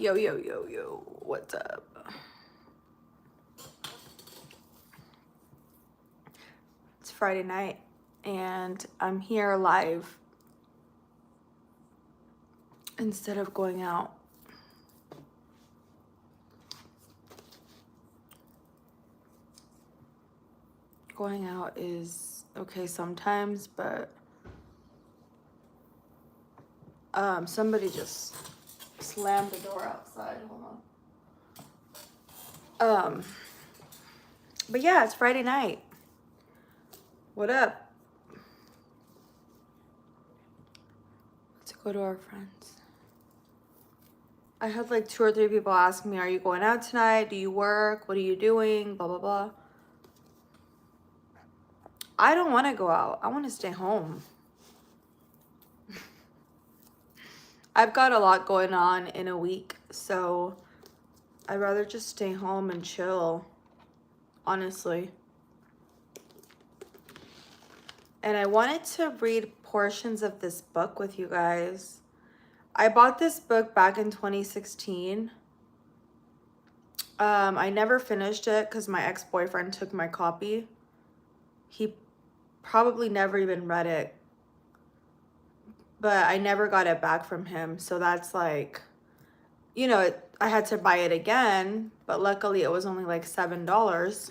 Yo, yo, yo, yo, what's up? It's Friday night and I'm here live instead of going out. Going out is okay sometimes, but somebody just slammed the door outside. Hold on. But yeah, it's Friday night. What up? Let's go to our friends. I had like 2 or 3 people ask me, are you going out tonight? Do you work? What are you doing? Blah, blah, blah. I don't want to go out. I want to stay home. I've got a lot going on in a week, so I'd rather just stay home and chill, honestly. And I wanted to read portions of this book with you guys. I bought this book back in 2016. I never finished it because my ex-boyfriend took my copy. He probably never even read it, but I never got it back from him. So that's like, you know, I had to buy it again, but luckily it was only like $7.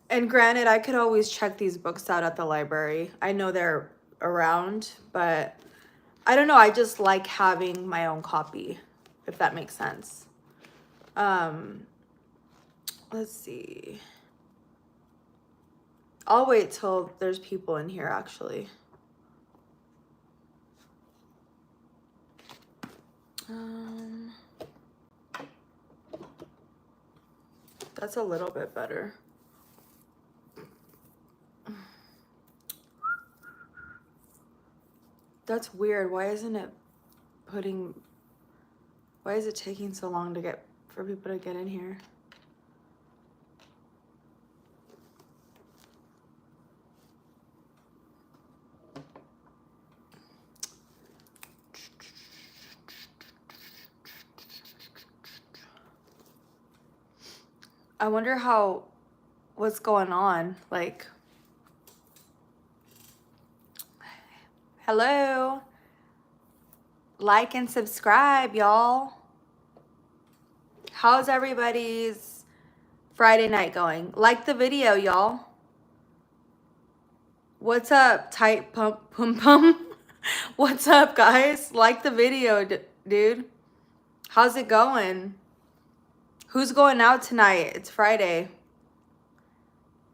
And granted, I could always check these books out at the library. I know they're around, but I don't know. I just like having my own copy, if that makes sense. Let's see. I'll wait till there's people in here, actually. That's a little bit better. That's weird. Why is it taking so long for people to get in here? I wonder what's going on. Like, hello, like and subscribe, y'all. How's everybody's Friday night going? Like the video, y'all. What's up, tight pum pum? What's up, guys? Like the video, dude. How's it going? Who's going out tonight? It's Friday.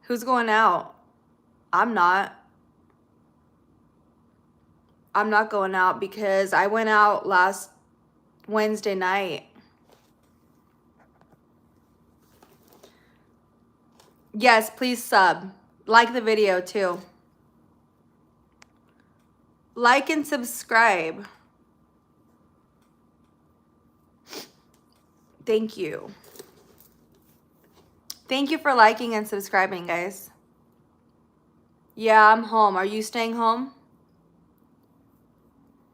Who's going out? I'm not. I'm not going out because I went out last Wednesday night. Yes, please sub. Like the video too. Like and subscribe. Thank you. Thank you for liking and subscribing, guys. Yeah, I'm home. Are you staying home?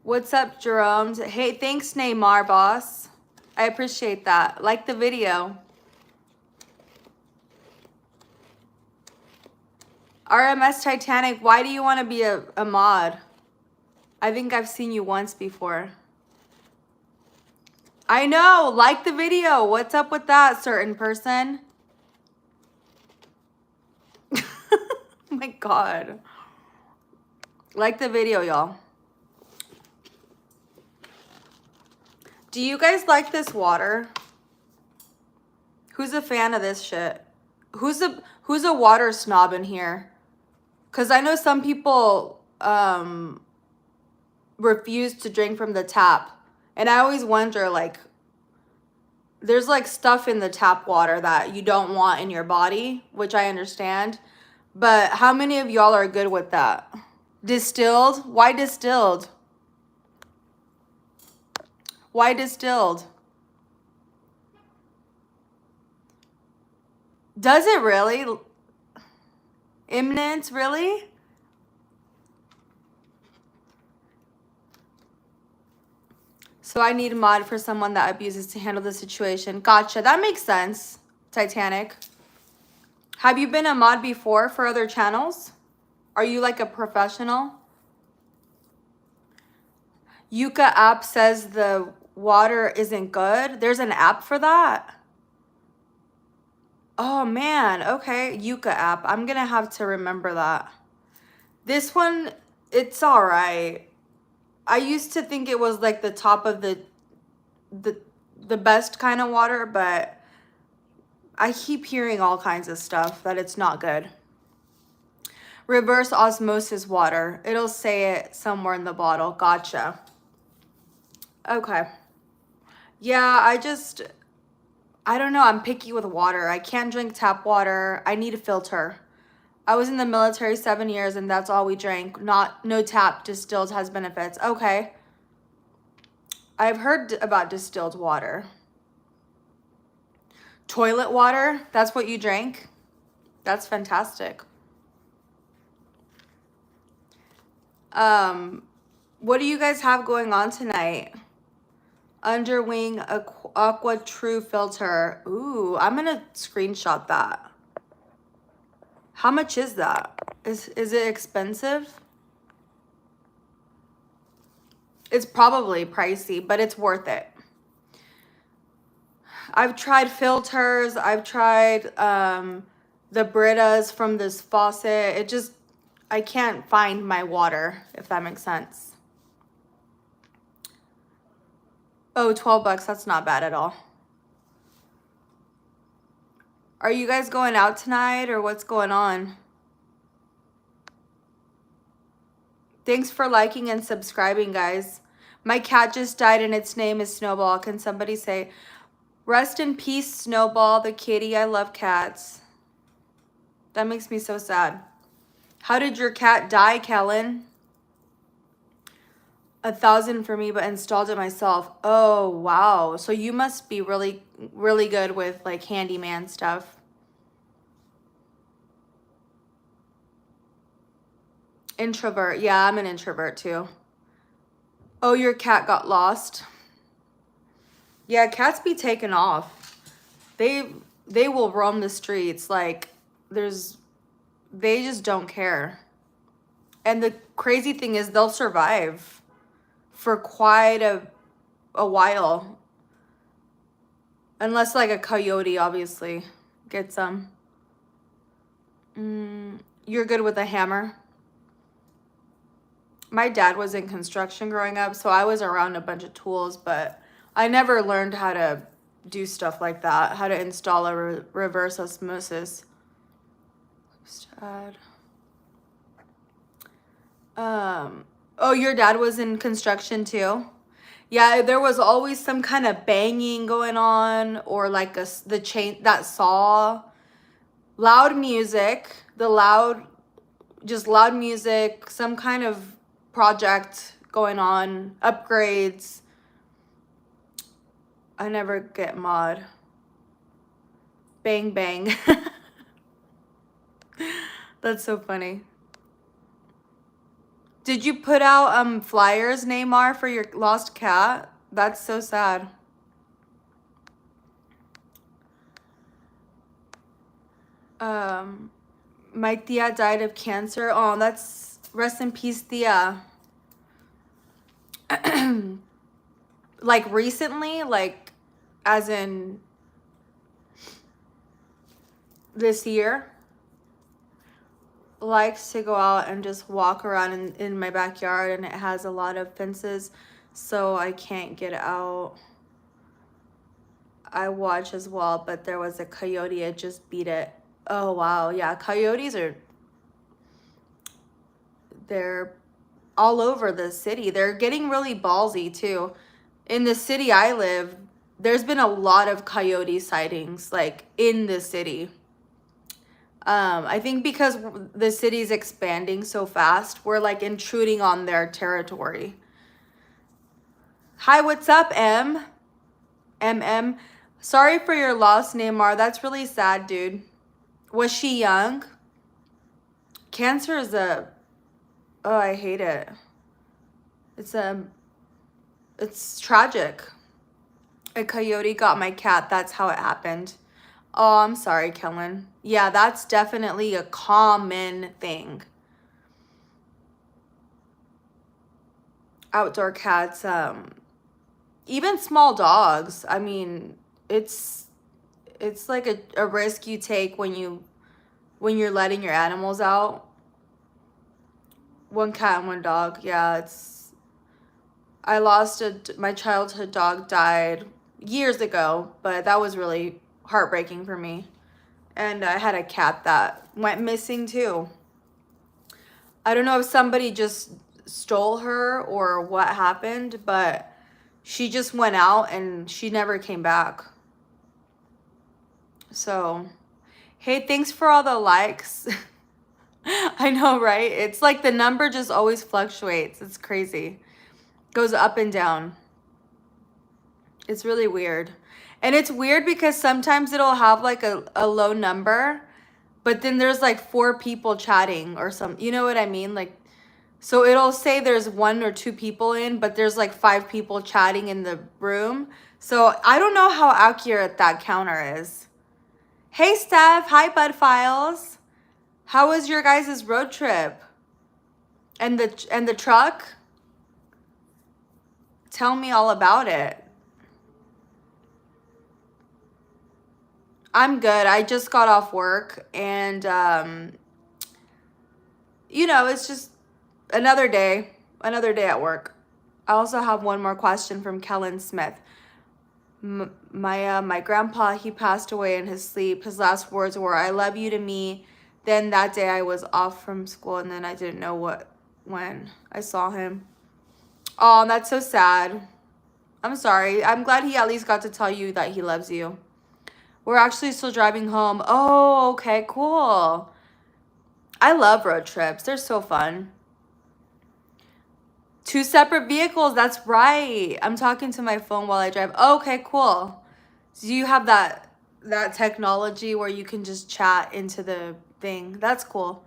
What's up, Jerome? Hey, thanks, Neymar, boss. I appreciate that. Like the video. RMS Titanic, why do you want to be a mod? I think I've seen you once before. I know. Like the video. What's up with that, certain person? Oh my God. Like the video, y'all. Do you guys like this water? Who's a fan of this shit? Who's a water snob in here? Because I know some people refuse to drink from the tap. And I always wonder, like, there's like stuff in the tap water that you don't want in your body, which I understand. But how many of y'all are good with that? Distilled? Why distilled? Why distilled? Does it really? Imminent, really? So I need a mod for someone that abuses to handle the situation. Gotcha. That makes sense, Titanic. Have you been a mod before for other channels? Are you like a professional? Yuka app says the water isn't good. There's an app for that? Oh man, okay. Yuka app. I'm gonna have to remember that. This one, it's all right. I used to think it was like the top of the best kind of water, but I keep hearing all kinds of stuff that it's not good. Reverse osmosis water. It'll say it somewhere in the bottle. Gotcha. Okay. Yeah, I don't know. I'm picky with water. I can't drink tap water. I need a filter. I was in the military 7 years and that's all we drank. No tap. Distilled has benefits. Okay. I've heard about distilled water. Toilet water? That's what you drank? That's fantastic. What do you guys have going on tonight? Underwing Aqua True filter. Ooh, I'm gonna screenshot that. How much is that? Is it expensive? It's probably pricey, but it's worth it. I've tried filters. I've tried the Britas from this faucet. I can't find my water, if that makes sense. Oh, 12 bucks. That's not bad at all. Are you guys going out tonight or what's going on? Thanks for liking and subscribing, guys. My cat just died and its name is Snowball. Can somebody say, rest in peace, Snowball, the kitty. I love cats. That makes me so sad. How did your cat die, Kellen? 1,000 for me, but installed it myself. Oh, wow. So you must be really, really good with like handyman stuff. Introvert. Yeah, I'm an introvert too. Oh, your cat got lost. Yeah, cats be taken off. They will roam the streets like they just don't care. And the crazy thing is they'll survive for quite a while. Unless like a coyote obviously gets them. You're good with a hammer? My dad was in construction growing up, so I was around a bunch of tools, but I never learned how to do stuff like that, how to install a reverse osmosis. Oh, your dad was in construction too? Yeah, there was always some kind of banging going on, or like the chain that saw. Loud music, just loud music, some kind of project going on, upgrades. I never get mod. Bang, bang. That's so funny. Did you put out flyers, Neymar, for your lost cat? That's so sad. My tia died of cancer. Oh, that's rest in peace, tia. Like recently, like as in this year. Likes to go out and just walk around in my backyard, and it has a lot of fences, so I can't get out. I watch as well, but there was a coyote. It just beat it. Oh wow, yeah, coyotes they're all over the city. They're getting really ballsy too. In the city I live, there's been a lot of coyote sightings like in the city. I think because the city's expanding so fast, we're like intruding on their territory. Hi, what's up, MM? Sorry for your loss, Neymar. That's really sad, dude. Was she young? Cancer is oh, I hate it. It's It's tragic. A coyote got my cat. That's how it happened. Oh, I'm sorry, Kellen. Yeah, that's definitely a common thing. Outdoor cats, even small dogs. I mean, it's like a risk you take when you're letting your animals out. One cat and one dog. Yeah, I lost my childhood dog died years ago, but that was really heartbreaking for me. And I had a cat that went missing too. I don't know if somebody just stole her or what happened, but she just went out and she never came back. So, hey, thanks for all the likes. I know, right? It's like the number just always fluctuates. It's crazy. Goes up and down. It's really weird. And it's weird because sometimes it'll have like a low number, but then there's like 4 people chatting or something. You know what I mean? Like, so it'll say there's 1 or 2 people in, but there's like 5 people chatting in the room. So I don't know how accurate that counter is. Hey, Steph. Hi, Bud Files. How was your guys' road trip? And the truck? Tell me all about it. I'm good. I just got off work and you know, it's just another day at work. I also have one more question from Kellen Smith. My grandpa, he passed away in his sleep. His last words were, "I love you" to me. Then that day I was off from school and then I didn't know when I saw him. Oh, that's so sad. I'm sorry. I'm glad he at least got to tell you that he loves you. We're actually still driving home. Oh, okay, cool. I love road trips. They're so fun. 2 separate vehicles. That's right. I'm talking to my phone while I drive. Oh, okay, cool. So you have that technology where you can just chat into the thing. That's cool.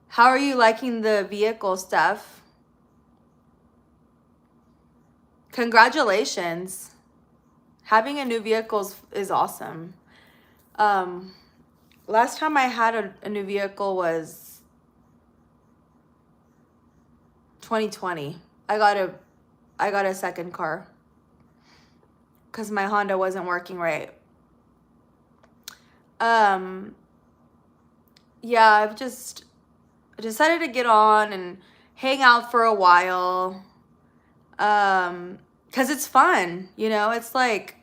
How are you liking the vehicle stuff? Congratulations. Having a new vehicle is awesome. Last time I had a new vehicle was 2020. I got a second car because my Honda wasn't working right. Yeah, I've just decided to get on and hang out for a while. Because it's fun, you know, it's like,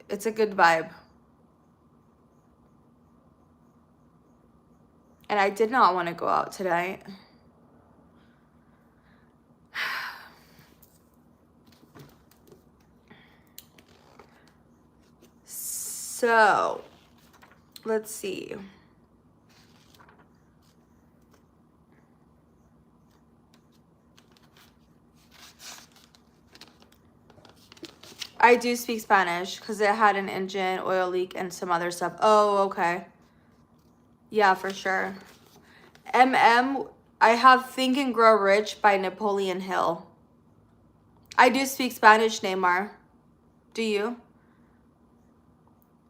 it's a good vibe. And I did not want to go out tonight. So, let's see. I do speak Spanish because it had an engine oil leak and some other stuff. Oh, okay. Yeah, for sure. I have Think and Grow Rich by Napoleon Hill. I do speak Spanish, Neymar. Do you?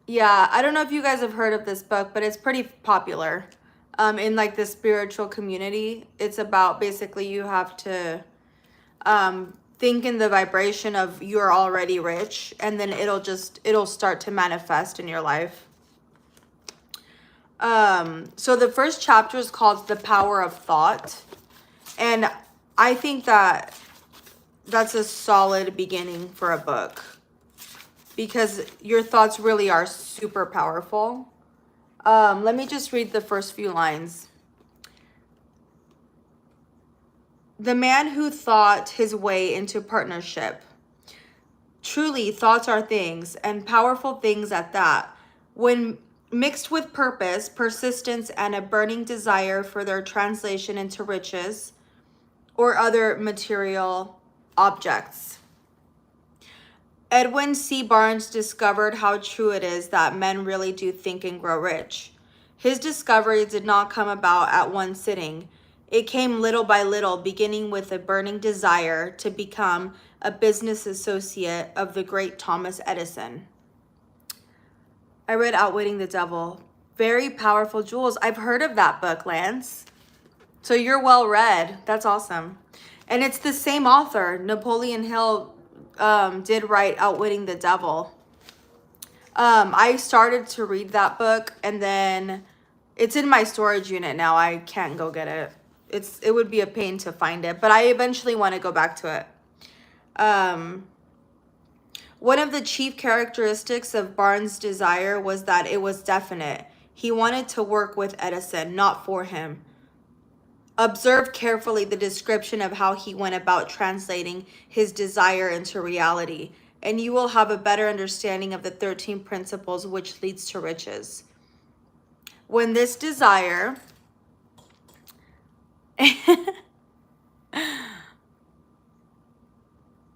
Yeah, I don't know if you guys have heard of this book, but it's pretty popular in like the spiritual community. It's about basically you have to think in the vibration of you're already rich, and then it'll start to manifest in your life. So the first chapter is called The Power of Thought. And I think that's a solid beginning for a book because your thoughts really are super powerful. Let me just read the first few lines. The man who thought his way into partnership. Truly, thoughts are things, and powerful things at that. When mixed with purpose, persistence, and a burning desire for their translation into riches or other material objects. Edwin C. Barnes discovered how true it is that men really do think and grow rich. His discovery did not come about at one sitting. It came little by little, beginning with a burning desire to become a business associate of the great Thomas Edison. I read Outwitting the Devil. Very powerful, Jules. I've heard of that book, Lance. So you're well read. That's awesome. And it's the same author. Napoleon Hill did write Outwitting the Devil. I started to read that book, and then it's in my storage unit now. I can't go get it. It would be a pain to find it, but I eventually want to go back to it. One of the chief characteristics of Barnes' desire was that it was definite. He wanted to work with Edison, not for him. Observe carefully the description of how he went about translating his desire into reality, and you will have a better understanding of the 13 principles which leads to riches. When this desire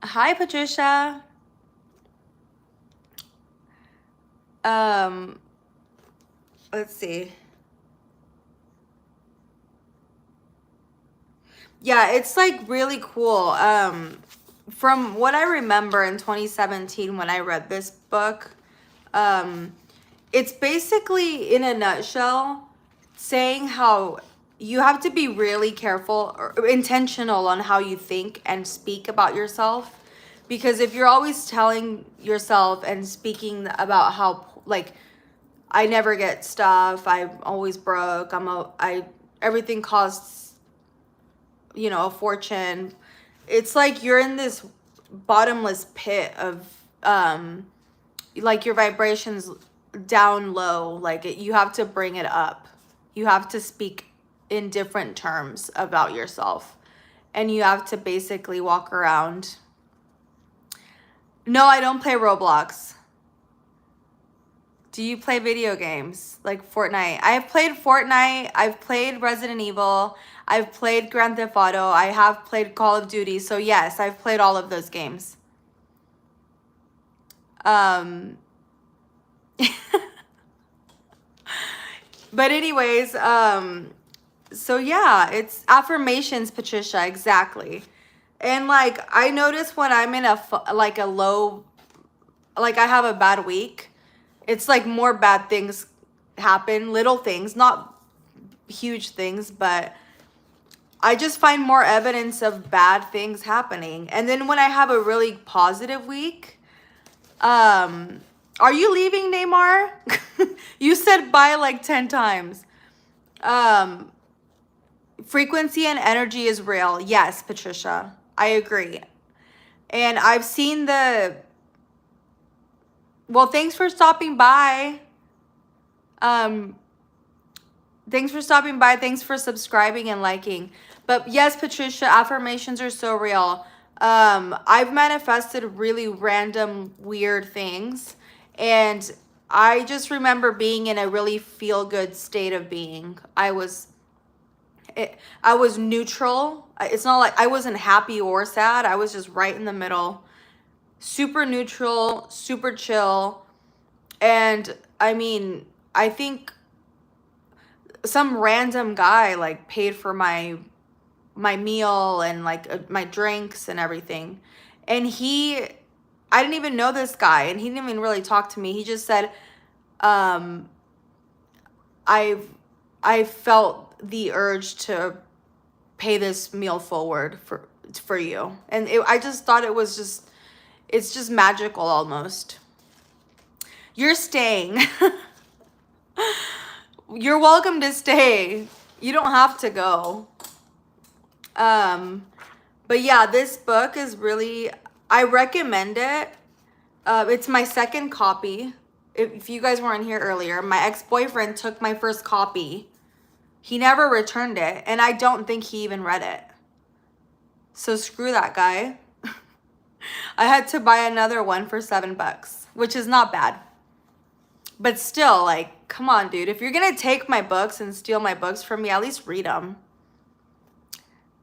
Hi, Patricia. Let's see. Yeah, it's like really cool. From what I remember in 2017 when I read this book, it's basically, in a nutshell, saying how you have to be really careful or intentional on how you think and speak about yourself. Because if you're always telling yourself and speaking about how, like, I never get stuff, I'm always broke, everything costs, a fortune. It's like you're in this bottomless pit of, like, your vibrations down low. Like, you have to bring it up. You have to speak in different terms about yourself. And you have to basically walk around. No, I don't play Roblox. Do you play video games like Fortnite? I've played Fortnite. I've played Resident Evil. I've played Grand Theft Auto. I have played Call of Duty. So yes, I've played all of those games. But anyways, so yeah, it's affirmations, Patricia, exactly. And like, I notice when I'm in a low, like I have a bad week, it's like more bad things happen, little things, not huge things, but I just find more evidence of bad things happening. And then when I have a really positive week, are you leaving, Neymar? You said bye like 10 times. Frequency and energy is real. Yes, Patricia, I agree. And I've seen well, thanks for stopping by. Thanks for stopping by. Thanks for subscribing and liking. But yes, Patricia, affirmations are so real. I've manifested really random, weird things. And I just remember being in a really feel-good state of being. I was neutral. It's not like I wasn't happy or sad. I was just right in the middle. Super neutral, super chill. And I mean, I think some random guy like paid for my meal and like my drinks and everything. And I didn't even know this guy, and he didn't even really talk to me. He just said, I felt the urge to pay this meal forward for you. And I just thought it's just magical almost. You're staying. You're welcome to stay. You don't have to go. But yeah, this book is really, I recommend it. It's my second copy. If you guys weren't here earlier, my ex-boyfriend took my first copy. He never returned it, and I don't think he even read it. So screw that guy. I had to buy another one for $7, which is not bad. But still, like, come on, dude. If you're gonna take my books and steal my books from me, at least read them.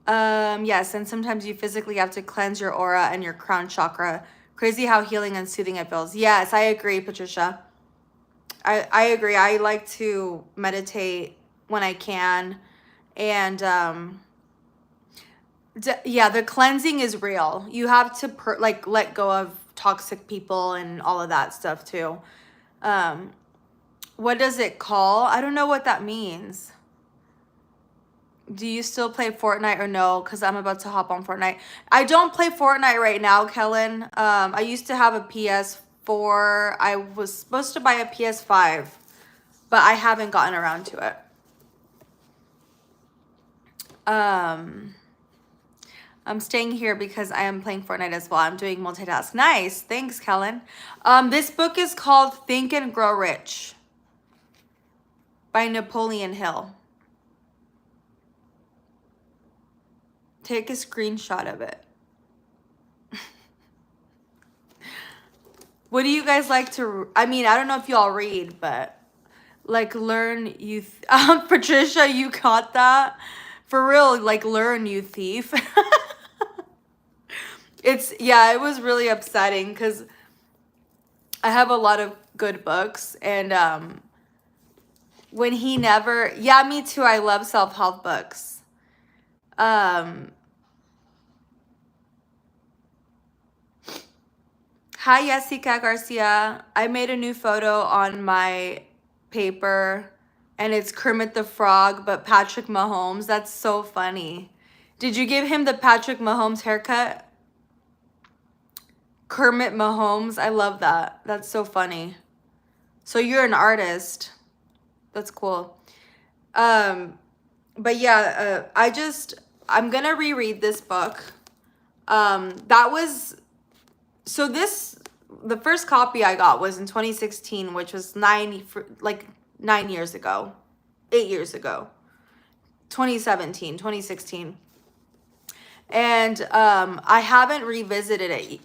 Yes, and sometimes you physically have to cleanse your aura and your crown chakra. Crazy how healing and soothing it feels. Yes, I agree, Patricia. I agree. I like to meditate when I can. And Yeah, the cleansing is real. You have to like let go of toxic people and all of that stuff too. Um, what does it call? I don't know what that means. Do you still play Fortnite or no? Because I'm about to hop on Fortnite. I don't play Fortnite right now, Kellen. I used to have a PS4. I was supposed to buy a PS5, but I haven't gotten around to it. I'm staying here because I am playing Fortnite as well. I'm doing multitask. Nice. Thanks, Kellen. This book is called Think and Grow Rich by Napoleon Hill. Take a screenshot of it. What do you guys like to, I mean, I don't know if y'all read, but like learn you, Patricia, you caught that? For real, like learn you thief. Yeah, it was really upsetting because I have a lot of good books and when he never, yeah, me too, I love self-help books. Hi, Jessica Garcia. I made a new photo on my paper and it's Kermit the Frog, but Patrick Mahomes. That's so funny. Did you give him the Patrick Mahomes haircut? Kermit Mahomes. I love that. That's so funny. So you're an artist. That's cool. But yeah, I'm gonna reread this book. The first copy I got was in 2016, which was 9 years ago, 8 years ago, 2017, 2016. And I haven't revisited it,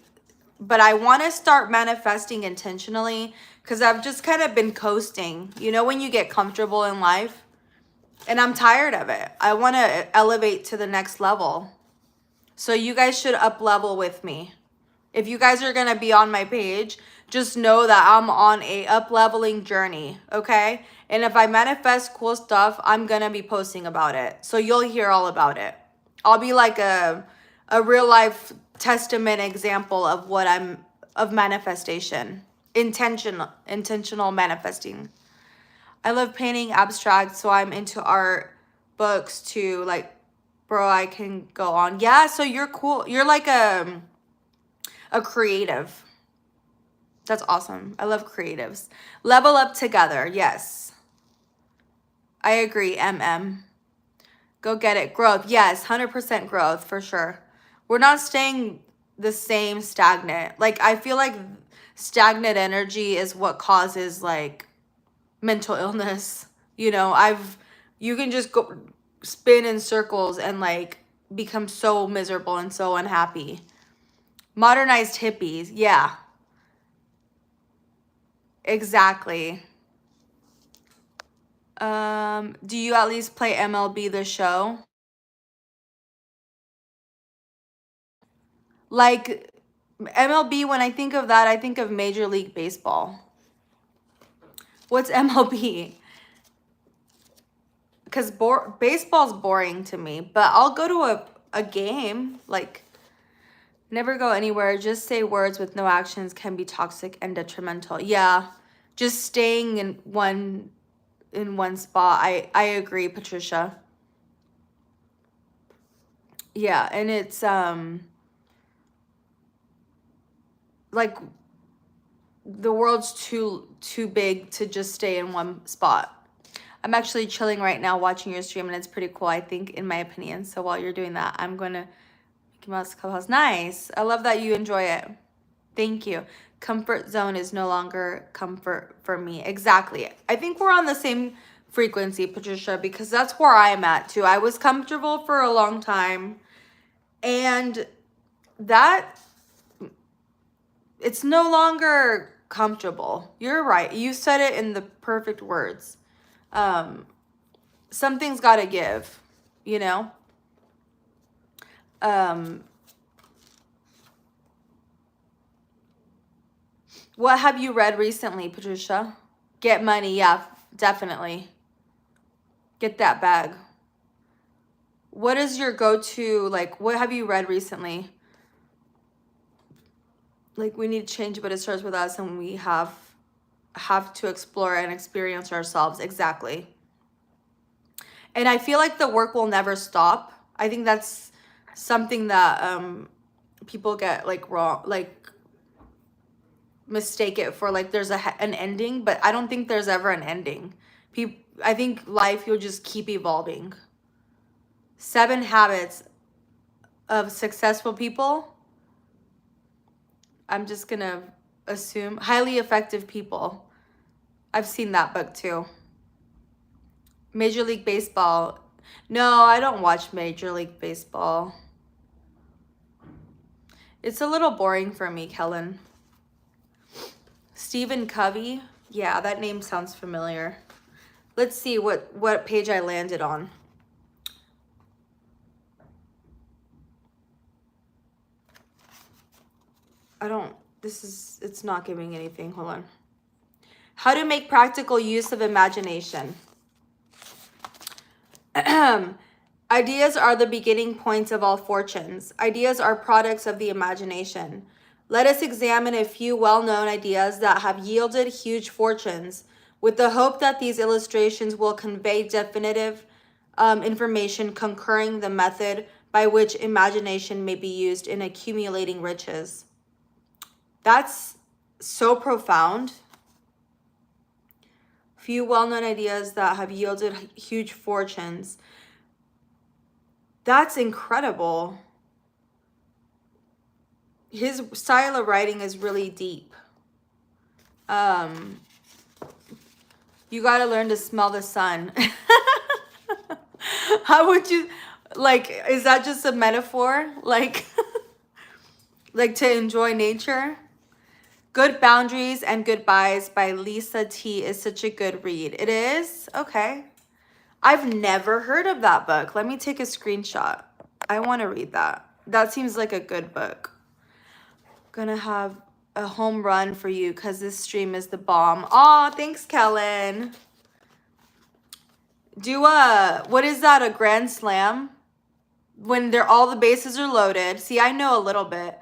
but I want to start manifesting intentionally because I've just kind of been coasting, you know, when you get comfortable in life. And I'm tired of it. I want to elevate to the next level. So you guys should up level with me. If you guys are going to be on my page, just know that I'm on a up leveling journey, okay? And if I manifest cool stuff, I'm going to be posting about it. So you'll hear all about it. I'll be like a real life testament example of of manifestation. Intentional manifesting. I love painting abstract, so I'm into art books too. Like, bro, I can go on. Yeah, so you're cool. You're like a creative. That's awesome. I love creatives. Level up together. Yes. I agree, MM. Go get it. Growth. Yes, 100% growth for sure. We're not staying the same stagnant. Like, I feel like stagnant energy is what causes like mental illness. You know, you can just go spin in circles and like become so miserable and so unhappy. Modernized hippies. Yeah. Exactly. Do you at least play MLB The Show? Like MLB, when I think of that, I think of Major League Baseball. What's MLB? Because baseball's boring to me, but I'll go to a game. Like, never go anywhere. Just say words with no actions can be toxic and detrimental. Yeah, just staying in one spot. I agree, Patricia. Yeah, and it's like the world's too big to just stay in one spot. I'm actually chilling right now watching your stream and it's pretty cool, I think, in my opinion. So while you're doing that, I'm going to Mickey Mouse Clubhouse. Nice. I love that you enjoy it. Thank you. Comfort zone is no longer comfort for me. Exactly. I think we're on the same frequency, Patricia, because that's where I'm at too. I was comfortable for a long time and that it's no longer comfortable. You're right. You said it in the perfect words. Something's got to give, you know? What have you read recently, Patricia? Get money. Yeah, definitely. Get that bag. What is your go-to, like, what have you read recently? Like, we need change, but it starts with us, and we have to explore and experience ourselves. Exactly. And I feel like the work will never stop. I think that's something that people get like wrong, like mistake it for, like there's an ending, but I don't think there's ever an ending. I think life, you'll just keep evolving. 7 Habits of Successful People. I'm just gonna assume highly effective people. I've seen that book too. Major League Baseball. No, I don't watch Major League Baseball. It's a little boring for me, Kellen. Stephen Covey. Yeah, that name sounds familiar. Let's see what page I landed on. It's not giving anything. Hold on. How to make practical use of imagination. Ideas are the beginning points of all fortunes. Ideas are products of the imagination. Let us examine a few well-known ideas that have yielded huge fortunes, with the hope that these illustrations will convey definitive information concurring the method by which imagination may be used in accumulating riches. That's so profound. Few well-known ideas that have yielded huge fortunes. That's incredible. His style of writing is really deep. You got to learn to smell the sun. How would you, like, is that just a metaphor? Like, like to enjoy nature? Good Boundaries and Goodbyes by Lisa T is such a good read. It is? Okay. I've never heard of that book. Let me take a screenshot. I want to read that. That seems like a good book. Gonna have a home run for you because this stream is the bomb. Aw, thanks, Kellen. What is that, a grand slam? When all the bases are loaded. See, I know a little bit.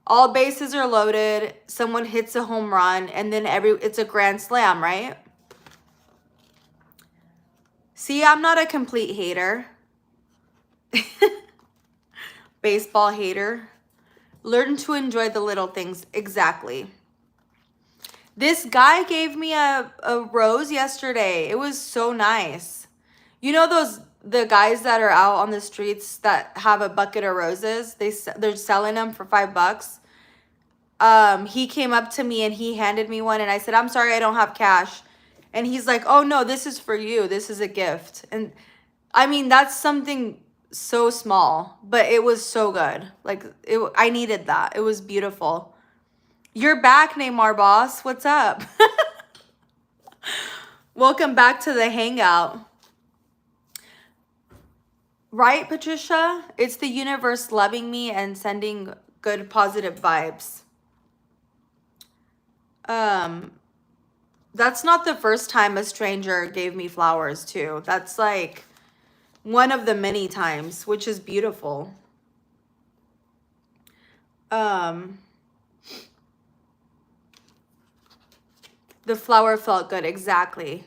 All bases are loaded, someone hits a home run, and then it's a grand slam, right? See, I'm not a complete hater. Baseball hater. Learn to enjoy the little things. Exactly. This guy gave me a rose yesterday. It was so nice. You know the guys that are out on the streets that have a bucket of roses? They're selling them for $5. He came up to me and he handed me one, and I said, "I'm sorry, I don't have cash." And he's like, "Oh no, this is for you. This is a gift." And I mean, that's something so small, but it was so good. Like, I needed that. It was beautiful. You're back, Neymar boss. What's up? Welcome back to the hangout. Right, Patricia? It's the universe loving me and sending good, positive vibes. That's not the first time a stranger gave me flowers too. That's like one of the many times, which is beautiful. The flower felt good. Exactly.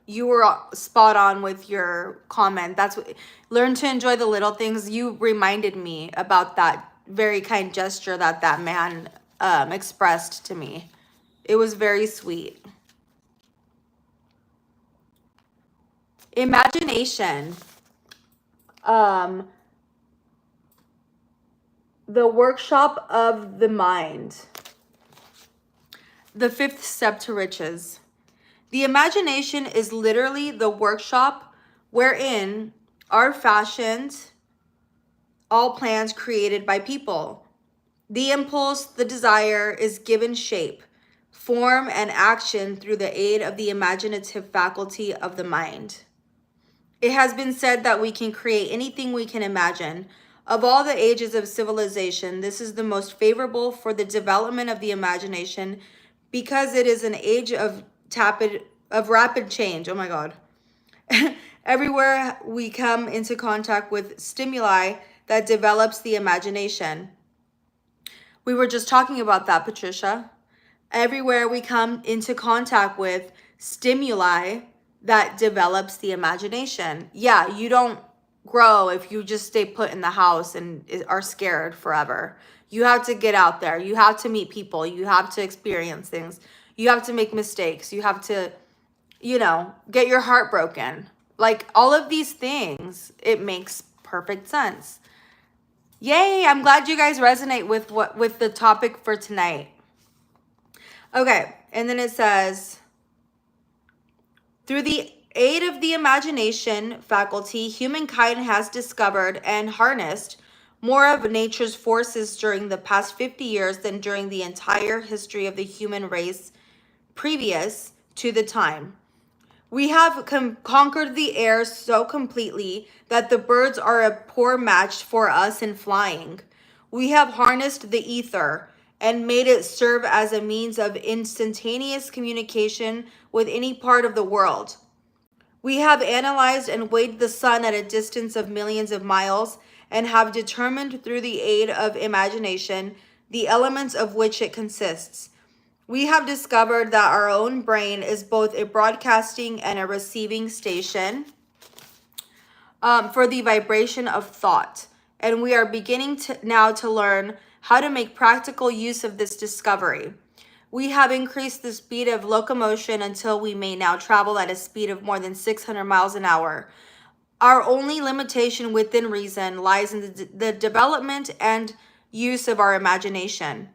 You were spot on with your comment. That's what, learn to enjoy the little things. You reminded me about that very kind gesture that man expressed to me. It was very sweet. Imagination. The workshop of the mind. The 5th step to riches. The imagination is literally the workshop wherein are fashioned all plans created by people. The impulse, the desire, is given shape, form, and action through the aid of the imaginative faculty of the mind. It has been said that we can create anything we can imagine. Of all the ages of civilization, this is the most favorable for the development of the imagination because it is an age of rapid change. Oh my God. Everywhere we come into contact with stimuli that develops the imagination. We were just talking about that, Patricia. Everywhere we come into contact with stimuli that develops the imagination. Yeah, you don't grow if you just stay put in the house and are scared forever. You have to get out there. You have to meet people. You have to experience things. You have to make mistakes. You have to, you know, get your heart broken. Like all of these things, it makes perfect sense. Yay, I'm glad you guys resonate with the topic for tonight. Okay, and then it says, through the aid of the imagination faculty, humankind has discovered and harnessed more of nature's forces during the past 50 years than during the entire history of the human race previous to the time. We have conquered the air so completely that the birds are a poor match for us in flying. We have harnessed the ether and made it serve as a means of instantaneous communication with any part of the world. We have analyzed and weighed the sun at a distance of millions of miles and have determined through the aid of imagination the elements of which it consists. We have discovered that our own brain is both a broadcasting and a receiving station for the vibration of thought. And we are beginning now to learn how to make practical use of this discovery. We have increased the speed of locomotion until we may now travel at a speed of more than 600 miles an hour. Our only limitation within reason lies in the development and use of our imagination.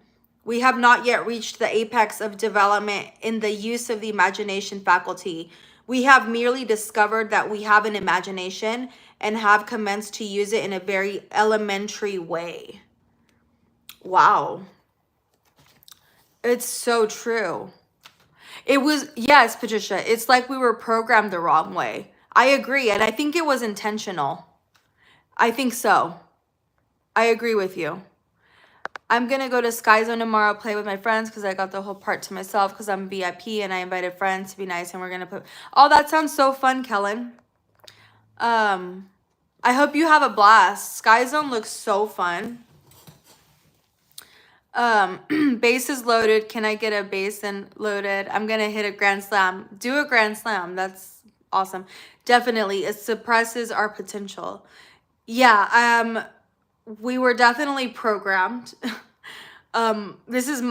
We have not yet reached the apex of development in the use of the imagination faculty. We have merely discovered that we have an imagination and have commenced to use it in a very elementary way. Wow. It's so true. It was, yes, Patricia, it's like we were programmed the wrong way. I agree, and I think it was intentional. I think so. I agree with you. I'm going to go to Sky Zone tomorrow, play with my friends, because I got the whole part to myself because I'm VIP and I invited friends to be nice, and we're going to put... Oh, that sounds so fun, Kellen. I hope you have a blast. Sky Zone looks so fun. Base is loaded. Can I get a basin loaded? I'm going to hit a grand slam. Do a grand slam. That's awesome. Definitely. It suppresses our potential. Yeah. We were definitely programmed. This is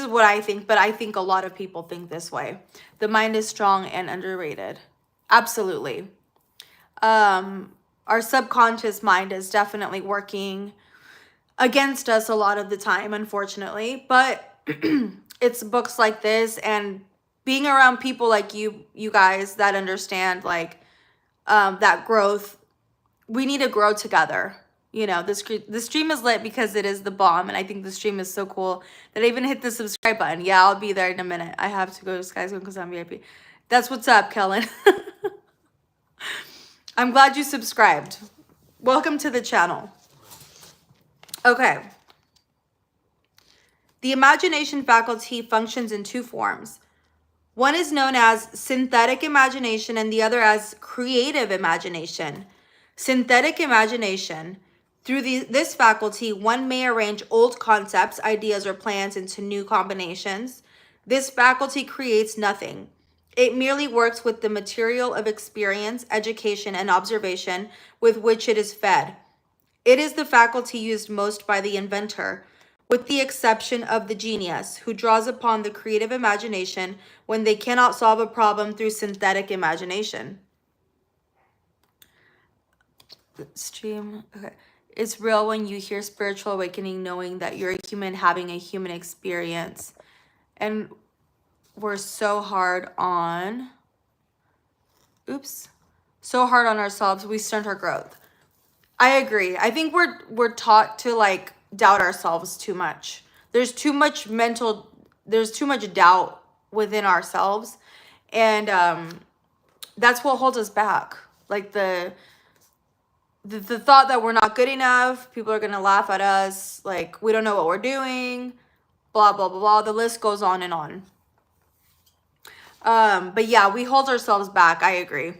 what I think, but I think a lot of people think this way. The mind is strong and underrated. Absolutely. Our subconscious mind is definitely working against us a lot of the time, unfortunately, but it's books like this and being around people like you guys that understand like that growth. We need to grow together. You know, the stream is lit because it is the bomb, and I think the stream is so cool that I even hit the subscribe button. Yeah, I'll be there in a minute. I have to go to Sky Zone because I'm VIP. That's what's up, Kellen. I'm glad you subscribed. Welcome to the channel. Okay. The imagination faculty functions in two forms. One is known as synthetic imagination and the other as creative imagination. Synthetic imagination. Through this faculty, one may arrange old concepts, ideas, or plans into new combinations. This faculty creates nothing. It merely works with the material of experience, education, and observation with which it is fed. It is the faculty used most by the inventor, with the exception of the genius, who draws upon the creative imagination when they cannot solve a problem through synthetic imagination. Stream, okay. It's real when you hear spiritual awakening, knowing that you're a human having a human experience. And we're so hard on, so hard on ourselves, we stunt our growth. I agree. I think we're taught to like doubt ourselves too much. There's too much doubt within ourselves. And that's what holds us back. Like the thought that we're not good enough, people are going to laugh at us, like we don't know what we're doing, blah, blah, blah, blah. The list goes on and on. But yeah, we hold ourselves back. I agree.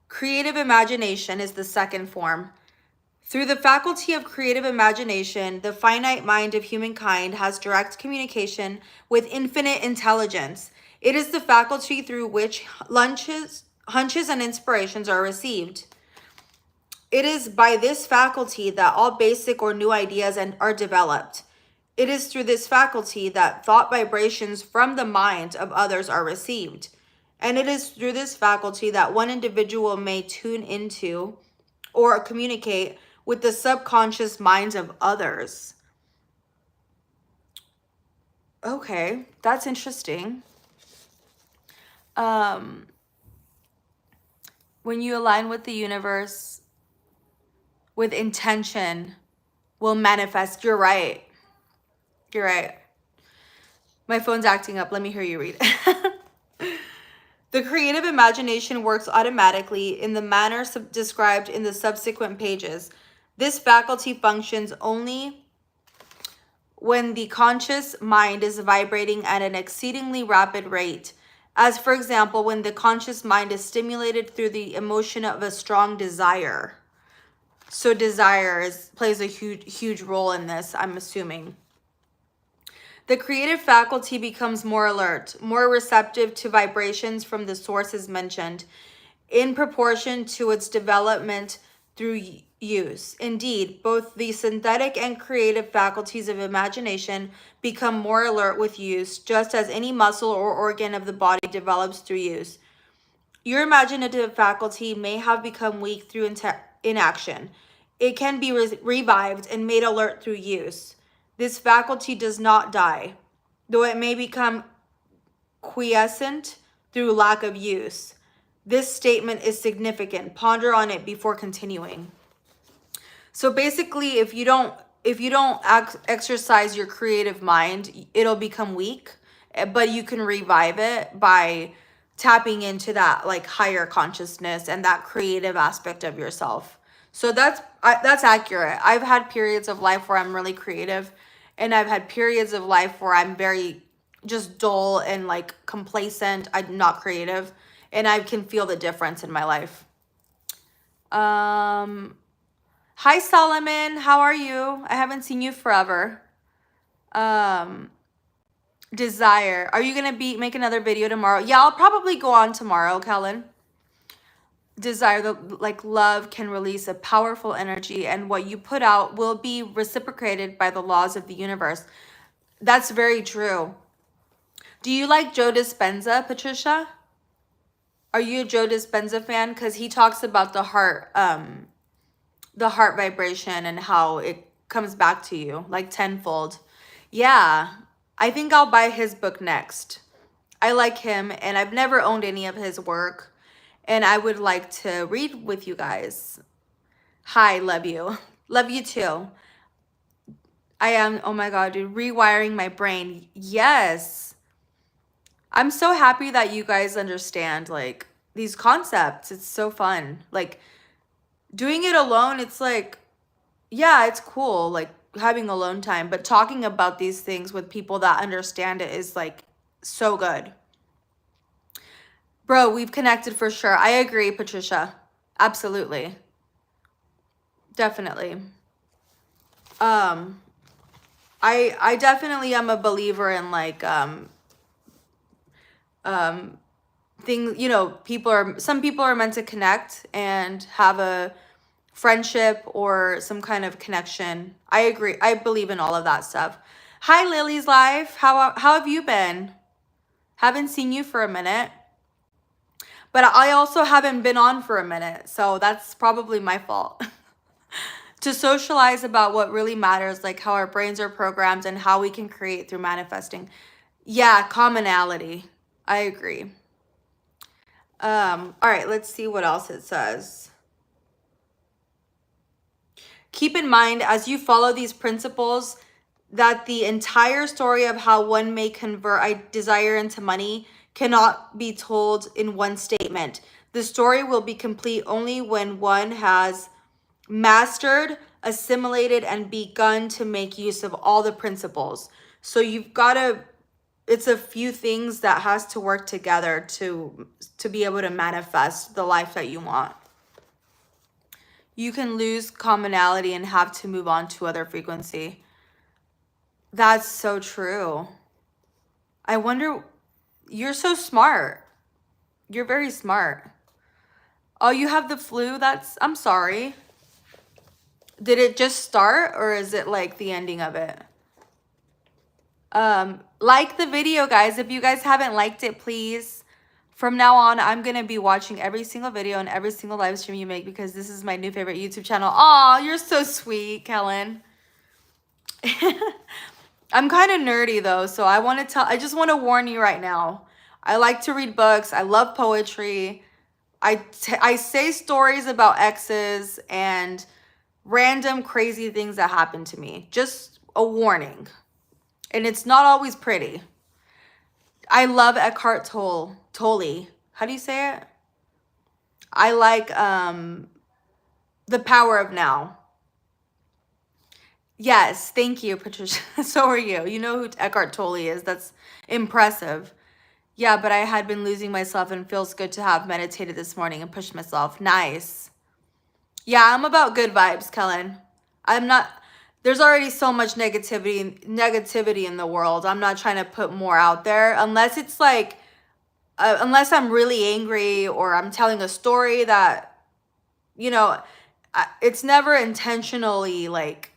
Creative imagination is the second form. Through the faculty of creative imagination, the finite mind of humankind has direct communication with infinite intelligence. It is the faculty through which hunches, and inspirations are received. It is by this faculty that all basic or new ideas are developed. It is through this faculty that thought vibrations from the mind of others are received. And it is through this faculty that one individual may tune into or communicate with the subconscious minds of others. Okay, that's interesting. When you align with the universe with intention, will manifest. You're right. You're right. My phone's acting up. Let me hear you read. The creative imagination works automatically in the manner described in the subsequent pages. This faculty functions only when the conscious mind is vibrating at an exceedingly rapid rate, as for example, when the conscious mind is stimulated through the emotion of a strong desire. So desire plays a huge role in this, I'm assuming. The creative faculty becomes more alert, more receptive to vibrations from the sources mentioned, in proportion to its development through use. Indeed, both the synthetic and creative faculties of imagination become more alert with use, just as any muscle or organ of the body develops through use. Your imaginative faculty may have become weak through inaction. It can be revived and made alert through use. This faculty does not die, though it may become quiescent through lack of use. This statement is significant. Ponder on it before continuing. So basically, if you don't exercise your creative mind, it'll become weak, but you can revive it by tapping into that like higher consciousness and that creative aspect of yourself. So that's accurate. I've had periods of life where I'm really creative, and I've had periods of life where I'm very just dull and like complacent. I'm not creative, and I can feel the difference in my life. Hi Solomon, how are you? I haven't seen you forever. Desire, are you gonna make another video tomorrow? Yeah, I'll probably go on tomorrow, Kellen. Desire, like love can release a powerful energy, and what you put out will be reciprocated by the laws of the universe. That's very true. Do you like Joe Dispenza, Patricia? Are you a Joe Dispenza fan? Because he talks about the heart vibration and how it comes back to you like tenfold. Yeah, I think I'll buy his book next. I like him, and I've never owned any of his work. And I would like to read with you guys. Hi, love you. Love you too. I am, oh my God, dude, rewiring my brain. Yes. I'm so happy that you guys understand like these concepts. It's so fun. Like doing it alone, it's like, yeah, it's cool. Like having alone time, but talking about these things with people that understand it is like so good. Bro, we've connected for sure. I agree, Patricia. Absolutely. Definitely. I definitely am a believer in like things, you know, some people are meant to connect and have a friendship or some kind of connection. I agree. I believe in all of that stuff. Hi, Lily's Life. How have you been? Haven't seen you for a minute. But I also haven't been on for a minute, so that's probably my fault. To socialize about what really matters, like how our brains are programmed and how we can create through manifesting. Yeah, commonality. I agree. All right, let's see what else it says. Keep in mind, as you follow these principles, that the entire story of how one may convert a desire into money cannot be told in one statement. The story will be complete only when one has mastered, assimilated, and begun to make use of all the principles. So you've got to it's a few things that has to work together to be able to manifest the life that you want. You can lose commonality and have to move on to other frequency. That's so true. I wonder, you're so smart. You're very smart. Oh, you have the flu? I'm sorry. Did it just start or is it like the ending of it? Like the video, guys. If you guys haven't liked it, please. From now on, I'm going to be watching every single video and every single live stream you make because this is my new favorite YouTube channel. Aw, you're so sweet, Kellen. I'm kind of nerdy though, so I just want to warn you right now. I like to read books. I love poetry. I say stories about exes and random crazy things that happen to me. Just a warning. And it's not always pretty. I love Eckhart Tolle. How do you say it? I like The Power of Now. Yes, thank you, Patricia. So are you. You know who Eckhart Tolle is. That's impressive. Yeah, but I had been losing myself and feels good to have meditated this morning and pushed myself. Nice. Yeah, I'm about good vibes, Kellen. I'm not, there's already so much negativity in the world. I'm not trying to put more out there unless it's like, unless I'm really angry or I'm telling a story that, you know, it's never intentionally like,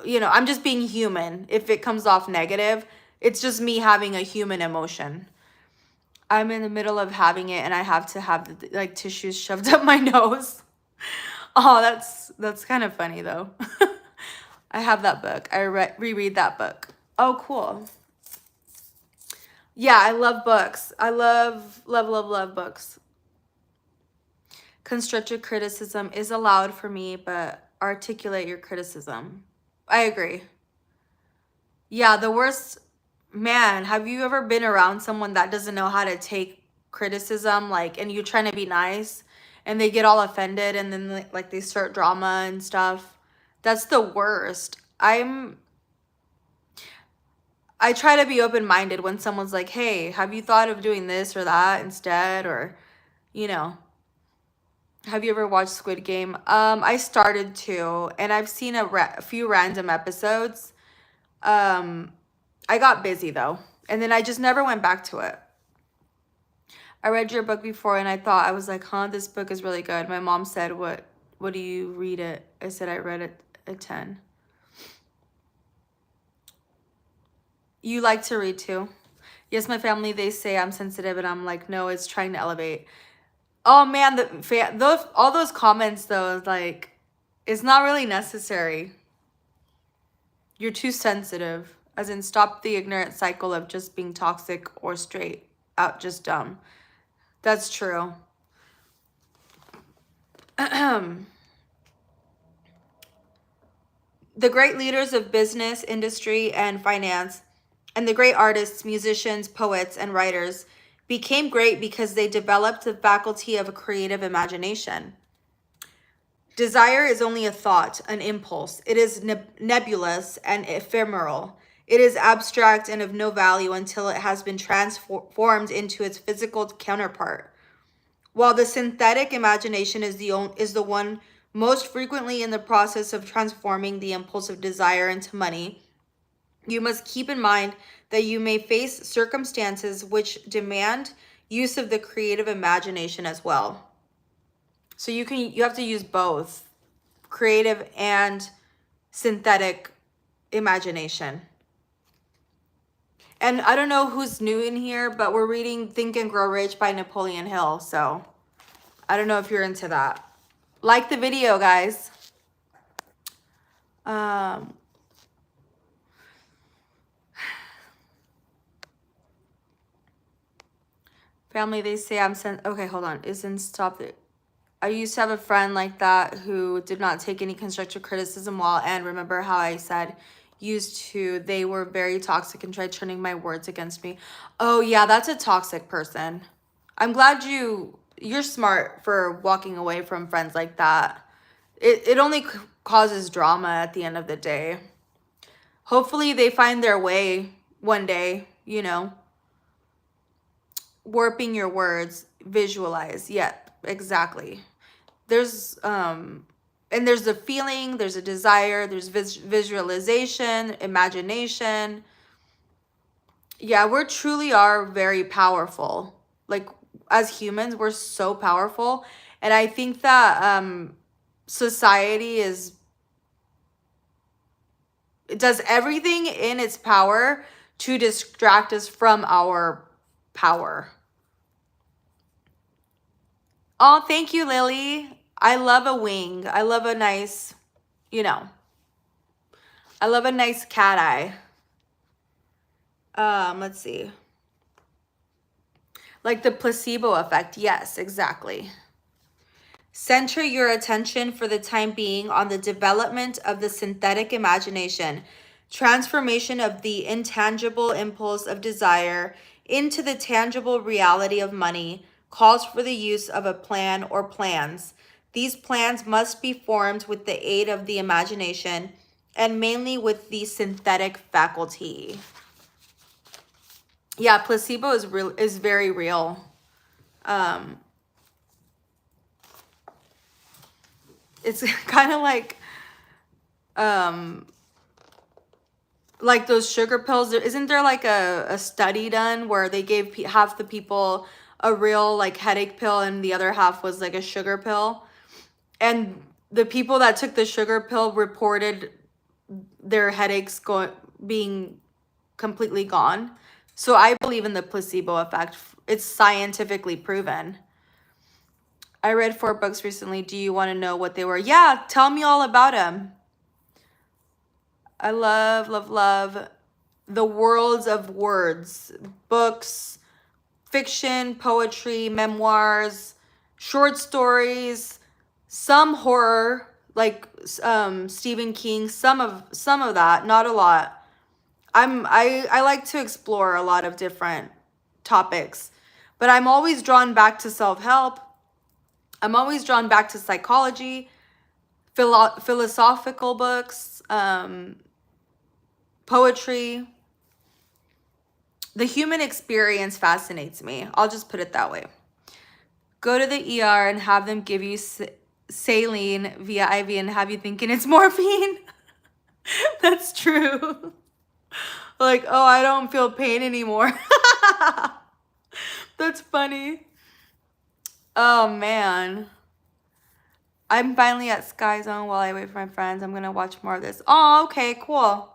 you know, I'm just being human. If it comes off negative, it's just me having a human emotion. I'm in the middle of having it and I have to have like tissues shoved up my nose. Oh, that's kind of funny though. I have that book. I reread that book. Oh, cool. Yeah, I love books. I love books. Constructive criticism is allowed for me, but articulate your criticism. I agree. Yeah, the worst, man, have you ever been around someone that doesn't know how to take criticism, like, and you're trying to be nice and they get all offended and then like they start drama and stuff? That's the worst. I try to be open-minded when someone's like, hey, have you thought of doing this or that instead? Or, you know, have you ever watched Squid Game? I started to, and I've seen a few random episodes. I got busy though, and then I just never went back to it. I read your book before and I was like, huh, this book is really good. My mom said, what do you read it? I said, I read it at 10. You like to read too? Yes, my family, they say I'm sensitive and I'm like, no, it's trying to elevate. Oh man, all those comments though, like, it's not really necessary. You're too sensitive. As in, stop the ignorant cycle of just being toxic or straight out just dumb. That's true. The great leaders of business, industry, and finance, and the great artists, musicians, poets, and writers became great because they developed the faculty of a creative imagination. Desire is only a thought, an impulse. It is nebulous and ephemeral. It is abstract and of no value until it has been transformed into its physical counterpart. While the synthetic imagination is the one most frequently in the process of transforming the impulse of desire into money, you must keep in mind that you may face circumstances which demand use of the creative imagination as well. So you have to use both creative and synthetic imagination. And I don't know who's new in here, but we're reading Think and Grow Rich by Napoleon Hill. So I don't know if you're into that. Like the video, guys. Family, they say I'm okay, hold on. Stop it. I used to have a friend like that who did not take any constructive criticism well, and remember how I said they were very toxic and tried turning my words against me. Oh yeah, that's a toxic person. I'm glad you're smart for walking away from friends like that. It only causes drama at the end of the day. Hopefully they find their way one day, you know. Warping your words, visualize. Yep, exactly. There's and there's a feeling, there's a desire, there's visualization, imagination. Yeah, we truly are very powerful. Like, as humans, we're so powerful. And I think that society it does everything in its power to distract us from our power. Oh, thank you, Lily. I love a wing. I love a nice, you know, I love a nice cat eye. Let's see. Like the placebo effect. Yes, exactly. Center your attention for the time being on the development of the synthetic imagination, transformation of the intangible impulse of desire into the tangible reality of money, calls for the use of a plan or plans. These plans must be formed with the aid of the imagination and mainly with the synthetic faculty. Yeah, placebo is very real. It's kind of like those sugar pills. Isn't there like a study done where they gave half the people a real like headache pill and the other half was like a sugar pill, and the people that took the sugar pill reported their headaches being completely gone. So I believe in the placebo effect. It's scientifically proven. I read 4 books recently. Do you want to know what they were? Yeah, tell me all about them. I love, love, love the worlds of words, books, fiction, poetry, memoirs, short stories, some horror, like Stephen King, some of that, not a lot. I like to explore a lot of different topics, but I'm always drawn back to self-help. I'm always drawn back to psychology, philosophical books, poetry. The human experience fascinates me. I'll just put it that way. Go to the ER and have them give you saline via IV and have you thinking it's morphine. That's true. Like, oh, I don't feel pain anymore. That's funny. Oh, man. I'm finally at Sky Zone while I wait for my friends. I'm going to watch more of this. Oh, okay, cool.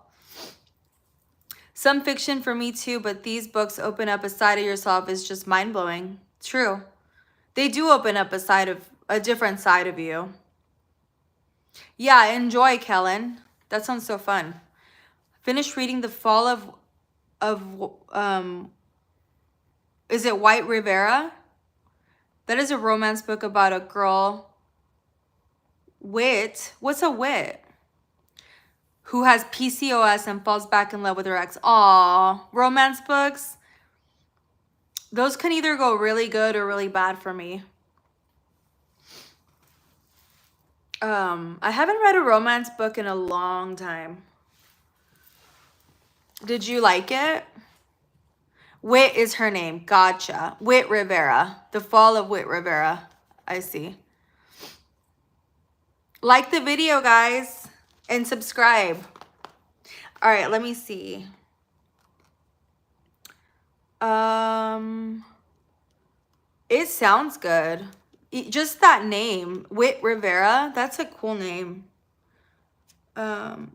Some fiction for me too, but these books open up a side of yourself is just mind-blowing. True. They do open up a different side of you. Yeah, enjoy, Kellen. That sounds so fun. Finished reading The Fall of is it White Rivera? That is a romance book about a girl, Wit. What's a wit? Who has PCOS and falls back in love with her ex. Aw, romance books. Those can either go really good or really bad for me. I haven't read a romance book in a long time. Did you like it? Wit is her name. Gotcha. Wit Rivera. The Fall of Wit Rivera. I see. Like the video, guys, and subscribe. All right, let me see. It sounds good. Just that name, Wit Rivera, that's a cool name. Oh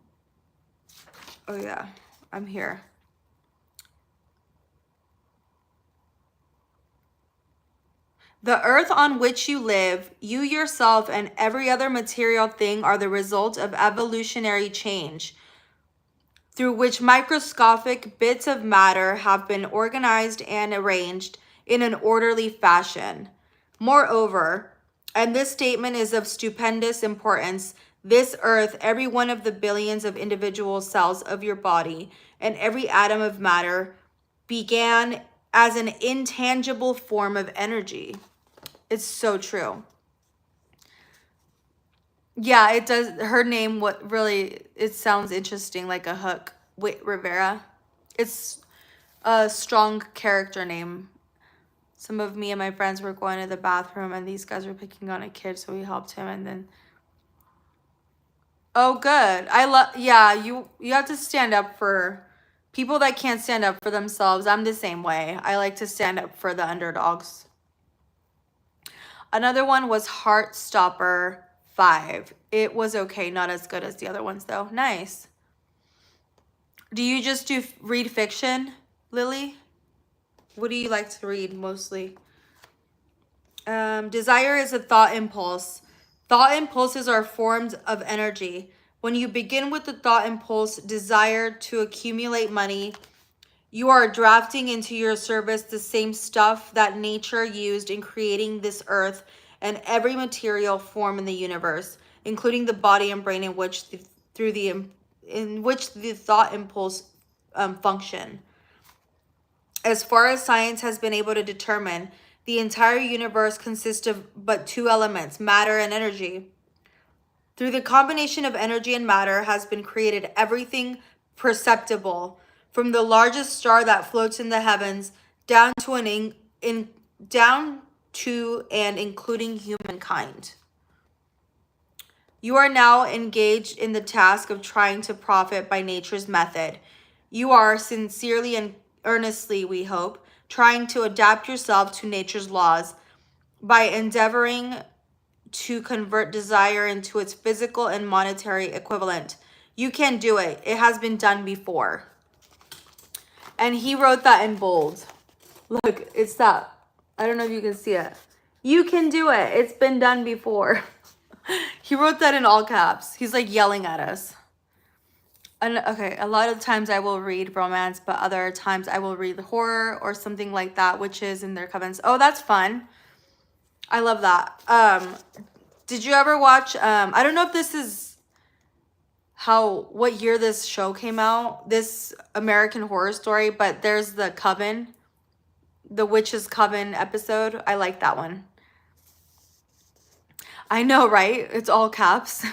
yeah, I'm here. The earth on which you live, you yourself and every other material thing are the result of evolutionary change, through which microscopic bits of matter have been organized and arranged in an orderly fashion. Moreover, and this statement is of stupendous importance, this earth, every one of the billions of individual cells of your body, and every atom of matter began as an intangible form of energy. It's so true. Yeah, it does. Her name, it sounds interesting, like a hook. Wit Rivera. It's a strong character name. Some of me and my friends were going to the bathroom and these guys were picking on a kid, so we helped him. And then, oh, good. Yeah, you have to stand up for people that can't stand up for themselves. I'm the same way. I like to stand up for the underdogs. Another one was Heartstopper 5. It was okay, not as good as the other ones though. Nice. Do you just read fiction, Lily? What do you like to read mostly? Desire is a thought impulse. Thought impulses are forms of energy. When you begin with the thought impulse, desire to accumulate money, you are drafting into your service the same stuff that nature used in creating this earth and every material form in the universe, including the body and brain in which the thought impulse function. As far as science has been able to determine, the entire universe consists of but two elements, matter and energy. Through the combination of energy and matter has been created everything perceptible, from the largest star that floats in the heavens down to and including humankind. You are now engaged in the task of trying to profit by nature's method. You are sincerely and earnestly, we hope, trying to adapt yourself to nature's laws by endeavoring to convert desire into its physical and monetary equivalent. You can do it. It has been done before. And he wrote that in bold. Look, it's that. I don't know if you can see it. You can do it. It's been done before. He wrote that in all caps. He's like yelling at us. And okay, a lot of times I will read romance, but other times I will read horror or something like that, witches in their covens. Oh, that's fun. I love that. Did you ever watch, I don't know if this is what year this show came out, this American Horror Story, but there's the Coven, the Witch's Coven episode. I like that one. I know, right? It's all caps.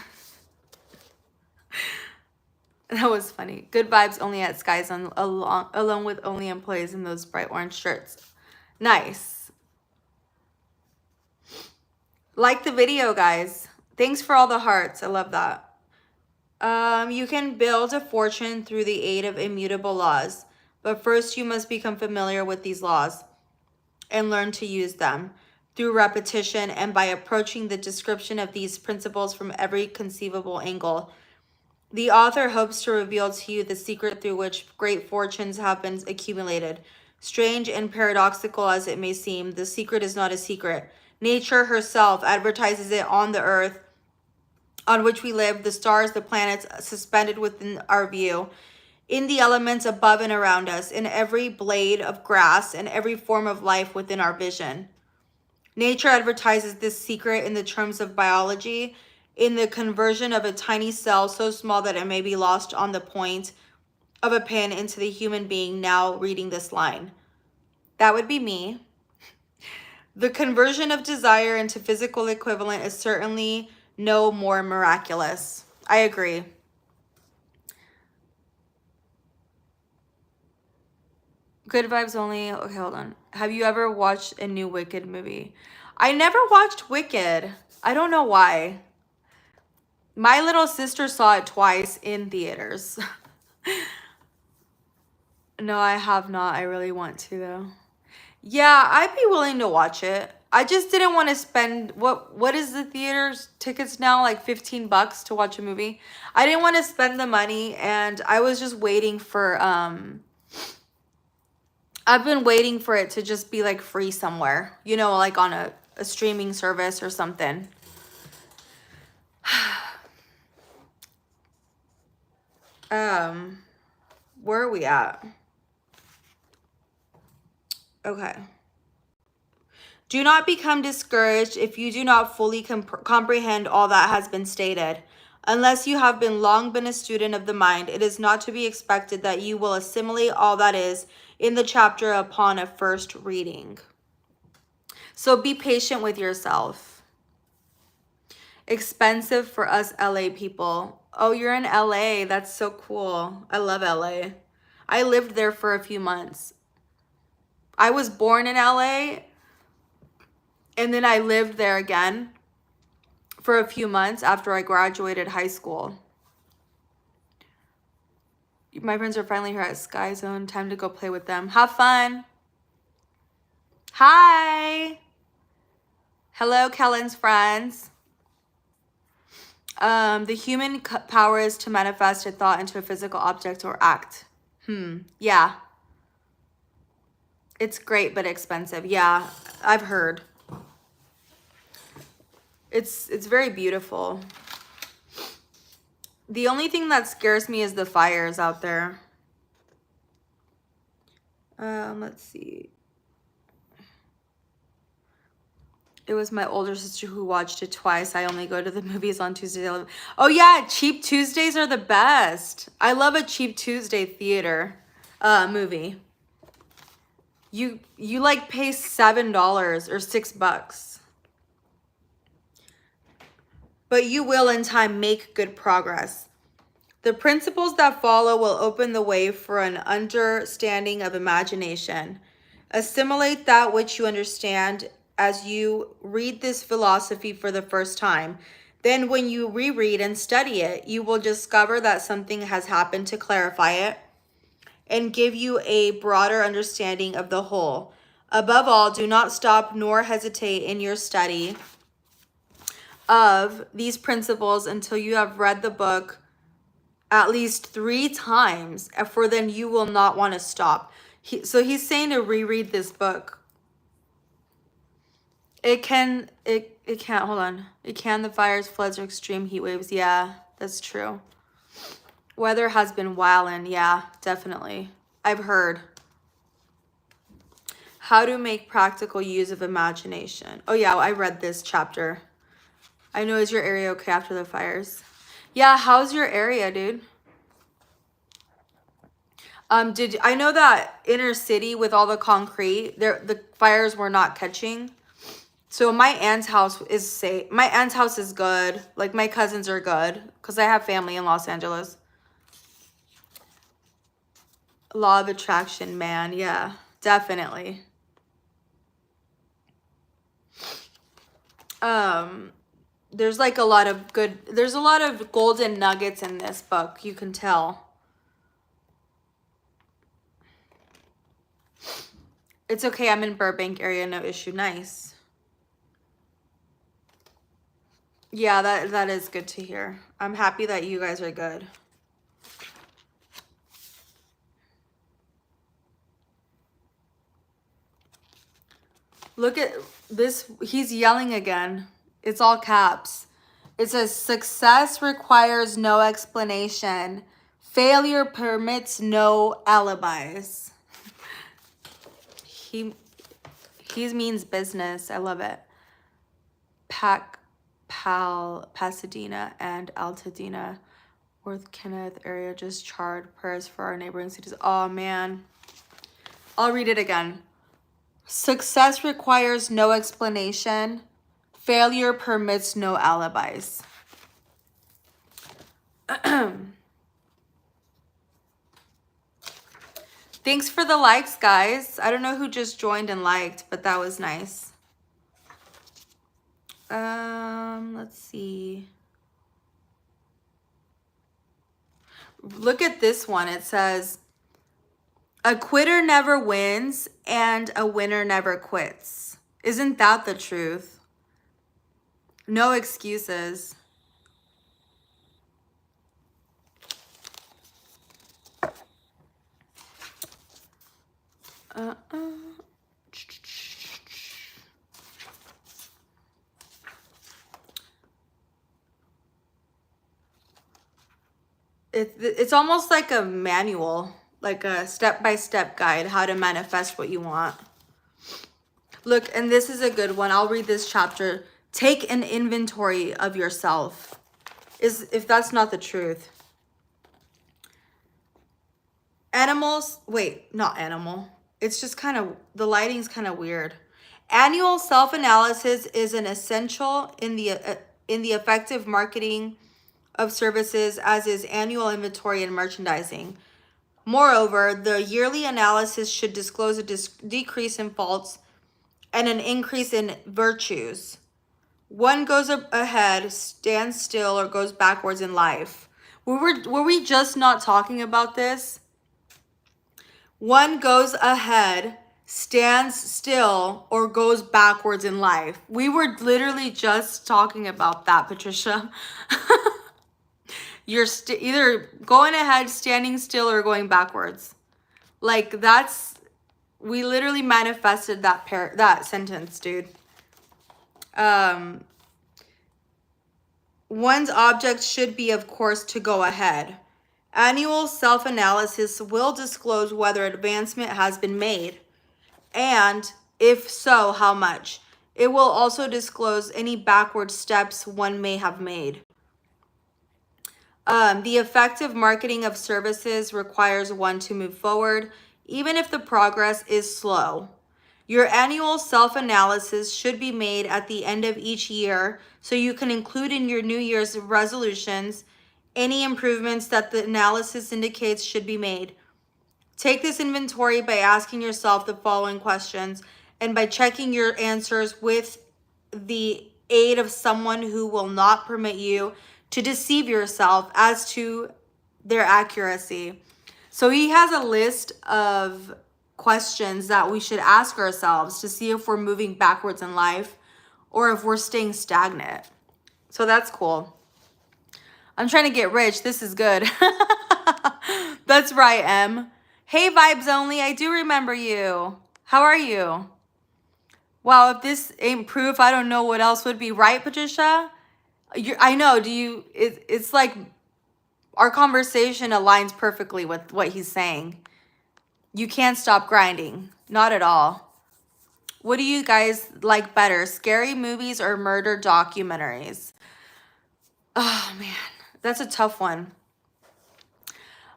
That was funny. Good vibes only at Skies along with only employees in those bright orange shirts. Nice. Like the video, guys. Thanks for all the hearts. I love that. You can build a fortune through the aid of immutable laws, but first you must become familiar with these laws and learn to use them through repetition and by approaching the description of these principles from every conceivable angle. The author hopes to reveal to you the secret through which great fortunes have been accumulated. Strange and paradoxical as it may seem, the secret is not a secret. Nature herself advertises it on the earth on which we live, the stars, the planets suspended within our view, in the elements above and around us, in every blade of grass and every form of life within our vision. Nature advertises this secret in the terms of biology, in the conversion of a tiny cell so small that it may be lost on the point of a pin into the human being now reading this line. That would be me. The conversion of desire into physical equivalent is certainly no more miraculous. I agree. Good vibes only. Okay, hold on. Have you ever watched a new Wicked movie? I never watched Wicked. I don't know why. My little sister saw it twice in theaters. No, I have not. I really want to though. Yeah, I'd be willing to watch it. I just didn't want to spend what is the theater's tickets now, like $15 to watch a movie. I didn't want to spend the money, and I was just waiting for I've been waiting for it to just be like free somewhere, you know, like on a streaming service or something. Where are we at? Okay. Do not become discouraged if you do not fully comprehend all that has been stated. Unless you have long been a student of the mind, it is not to be expected that you will assimilate all that is in the chapter upon a first reading. So be patient with yourself. Expensive for us LA people. Oh, you're in LA. That's so cool. I love LA. I lived there for a few months. I was born in LA, and then I lived there again for a few months after I graduated high school. My friends are finally here at Sky Zone. Time to go play with them. Have fun. Hi. Hello, Kellen's friends. The human power is to manifest a thought into a physical object or act. Yeah. It's great, but expensive. Yeah, I've heard. It's very beautiful. The only thing that scares me is the fires out there. Let's see. It was my older sister who watched it twice. I only go to the movies on Tuesdays. Oh yeah, cheap Tuesdays are the best. I love a cheap Tuesday theater movie. You like pay $7 or $6. But you will in time make good progress. The principles that follow will open the way for an understanding of imagination. Assimilate that which you understand as you read this philosophy for the first time. Then when you reread and study it, you will discover that something has happened to clarify it and give you a broader understanding of the whole. Above all, do not stop nor hesitate in your study of these principles until you have read the book at least 3 times, for then you will not want to stop. So he's saying to reread this book. It can't, hold on. It can, the fires, floods, or extreme heat waves. Yeah, that's true. Weather has been wildin'. Yeah, definitely. I've heard. How to make practical use of imagination. Oh yeah, I read this chapter. I know, is your area okay after the fires? Yeah, how's your area, dude? I know that inner city with all the concrete, the fires were not catching. So my aunt's house is safe. My aunt's house is good. Like, my cousins are good because I have family in Los Angeles. Law of attraction, man. Yeah, definitely. There's like a lot of there's a lot of golden nuggets in this book, you can tell. It's okay, I'm in Burbank area, no issue. Nice. Yeah, that is good to hear. I'm happy that you guys are good. Look at this. He's yelling again. It's all caps. It says, success requires no explanation. Failure permits no alibis. He means business. I love it. Pasadena and Altadena, Worth Kenneth area just charred. Prayers for our neighboring cities. Oh man. I'll read it again. Success requires no explanation. Failure permits no alibis. Thanks for the likes, guys. I don't know who just joined and liked, but that was nice. Let's see. Look at this one. It says, a quitter never wins and a winner never quits. Isn't that the truth? No excuses. It's almost like a manual, like a step-by-step guide how to manifest what you want. Look, and this is a good one. I'll read this chapter. Take an inventory of yourself. If that's not the truth. Animals, wait, not animal. It's just kind of, the lighting's kind of weird. Annual self-analysis is an essential in the effective marketing of services, as is annual inventory and merchandising. Moreover, the yearly analysis should disclose a decrease in faults and an increase in virtues. One goes ahead, stands still, or goes backwards in life. Were we just not talking about this? One goes ahead, stands still, or goes backwards in life. We were literally just talking about that, Patricia. You're either going ahead, standing still, or going backwards. Like we literally manifested that sentence, dude. One's object should be, of course, to go ahead. Annual self-analysis will disclose whether advancement has been made, and if so, how much. It will also disclose any backward steps one may have made. The effective marketing of services requires one to move forward, even if the progress is slow. Your annual self-analysis should be made at the end of each year so you can include in your New Year's resolutions any improvements that the analysis indicates should be made. Take this inventory by asking yourself the following questions and by checking your answers with the aid of someone who will not permit you to deceive yourself as to their accuracy. So he has a list of questions that we should ask ourselves to see if we're moving backwards in life or if we're staying stagnant. So that's cool. I'm trying to get rich. This is good. That's right, Em. Hey, Vibes Only. I do remember you. How are you? Wow, if this ain't proof, I don't know what else would be. Right, Patricia? I know. It's like our conversation aligns perfectly with what he's saying. You can't stop grinding. Not at all. What do you guys like better, scary movies or murder documentaries? Oh, man. That's a tough one.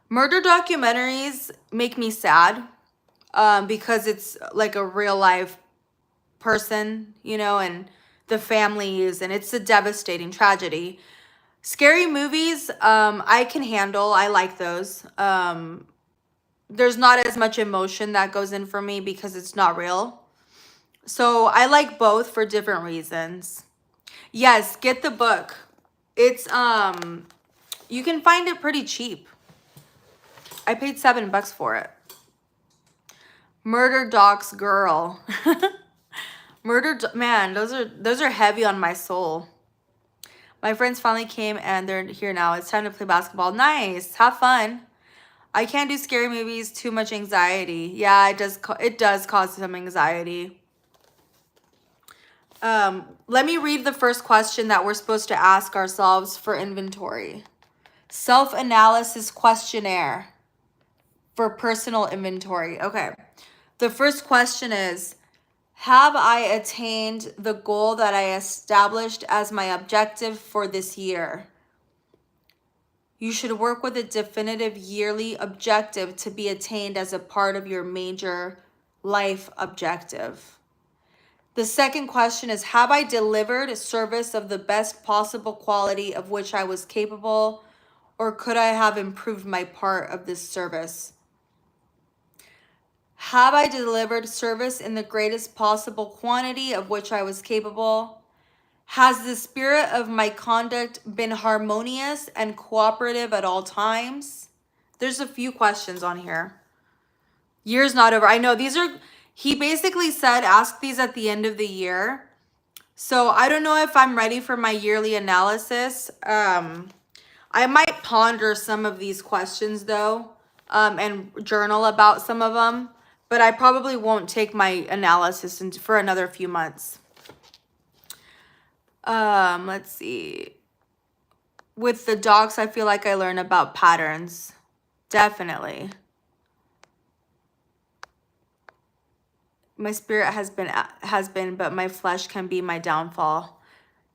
Murder documentaries make me sad because it's like a real life person, and the families, and it's a devastating tragedy. Scary movies, I can handle. I like those. There's not as much emotion that goes in for me because it's not real. So I like both for different reasons. Yes, get the book. It's you can find it pretty cheap. I paid $7 for it. Murder Docs Girl. Man, those are heavy on my soul. My friends finally came and they're here now. It's time to play basketball. Nice. Have fun. I can't do scary movies. Too much anxiety. Yeah, it does cause some anxiety. Let me read the first question that we're supposed to ask ourselves for inventory. Self-analysis questionnaire for personal inventory. Okay. The first question is, have I attained the goal that I established as my objective for this year? You should work with a definitive yearly objective to be attained as a part of your major life objective. The second question is, have I delivered a service of the best possible quality of which I was capable, or could I have improved my part of this service? Have I delivered service in the greatest possible quantity of which I was capable? Has the spirit of my conduct been harmonious and cooperative at all times? There's a few questions on here. Year's not over. I know he basically said ask these at the end of the year. So I don't know if I'm ready for my yearly analysis. I might ponder some of these questions though, and journal about some of them. But I probably won't take my analysis for another few months. Let's see. With the docs, I feel like I learn about patterns. Definitely. My spirit has been, but my flesh can be my downfall.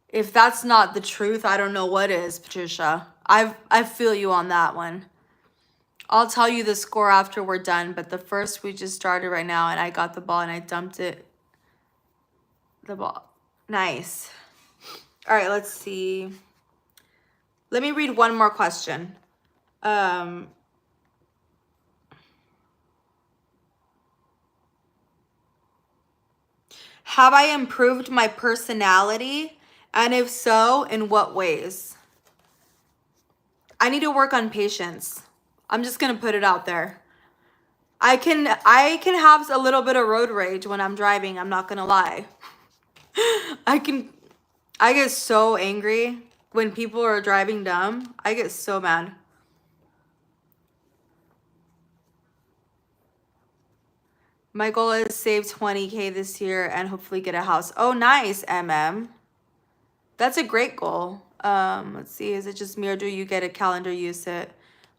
If that's not the truth, I don't know what is, Patricia. I feel you on that one. I'll tell you the score after we're done, but the first we just started right now, and I got the ball and I dumped it. The ball. Nice. All right, let's see. Let me read one more question. Have I improved my personality? And if so, in what ways? I need to work on patience. I'm just going to put it out there. I can have a little bit of road rage when I'm driving. I'm not going to lie. I get so angry when people are driving dumb. I get so mad. My goal is save 20K this year and hopefully get a house. Oh, nice, MM. That's a great goal. Let's see. Is it just me or do you get a calendar use it?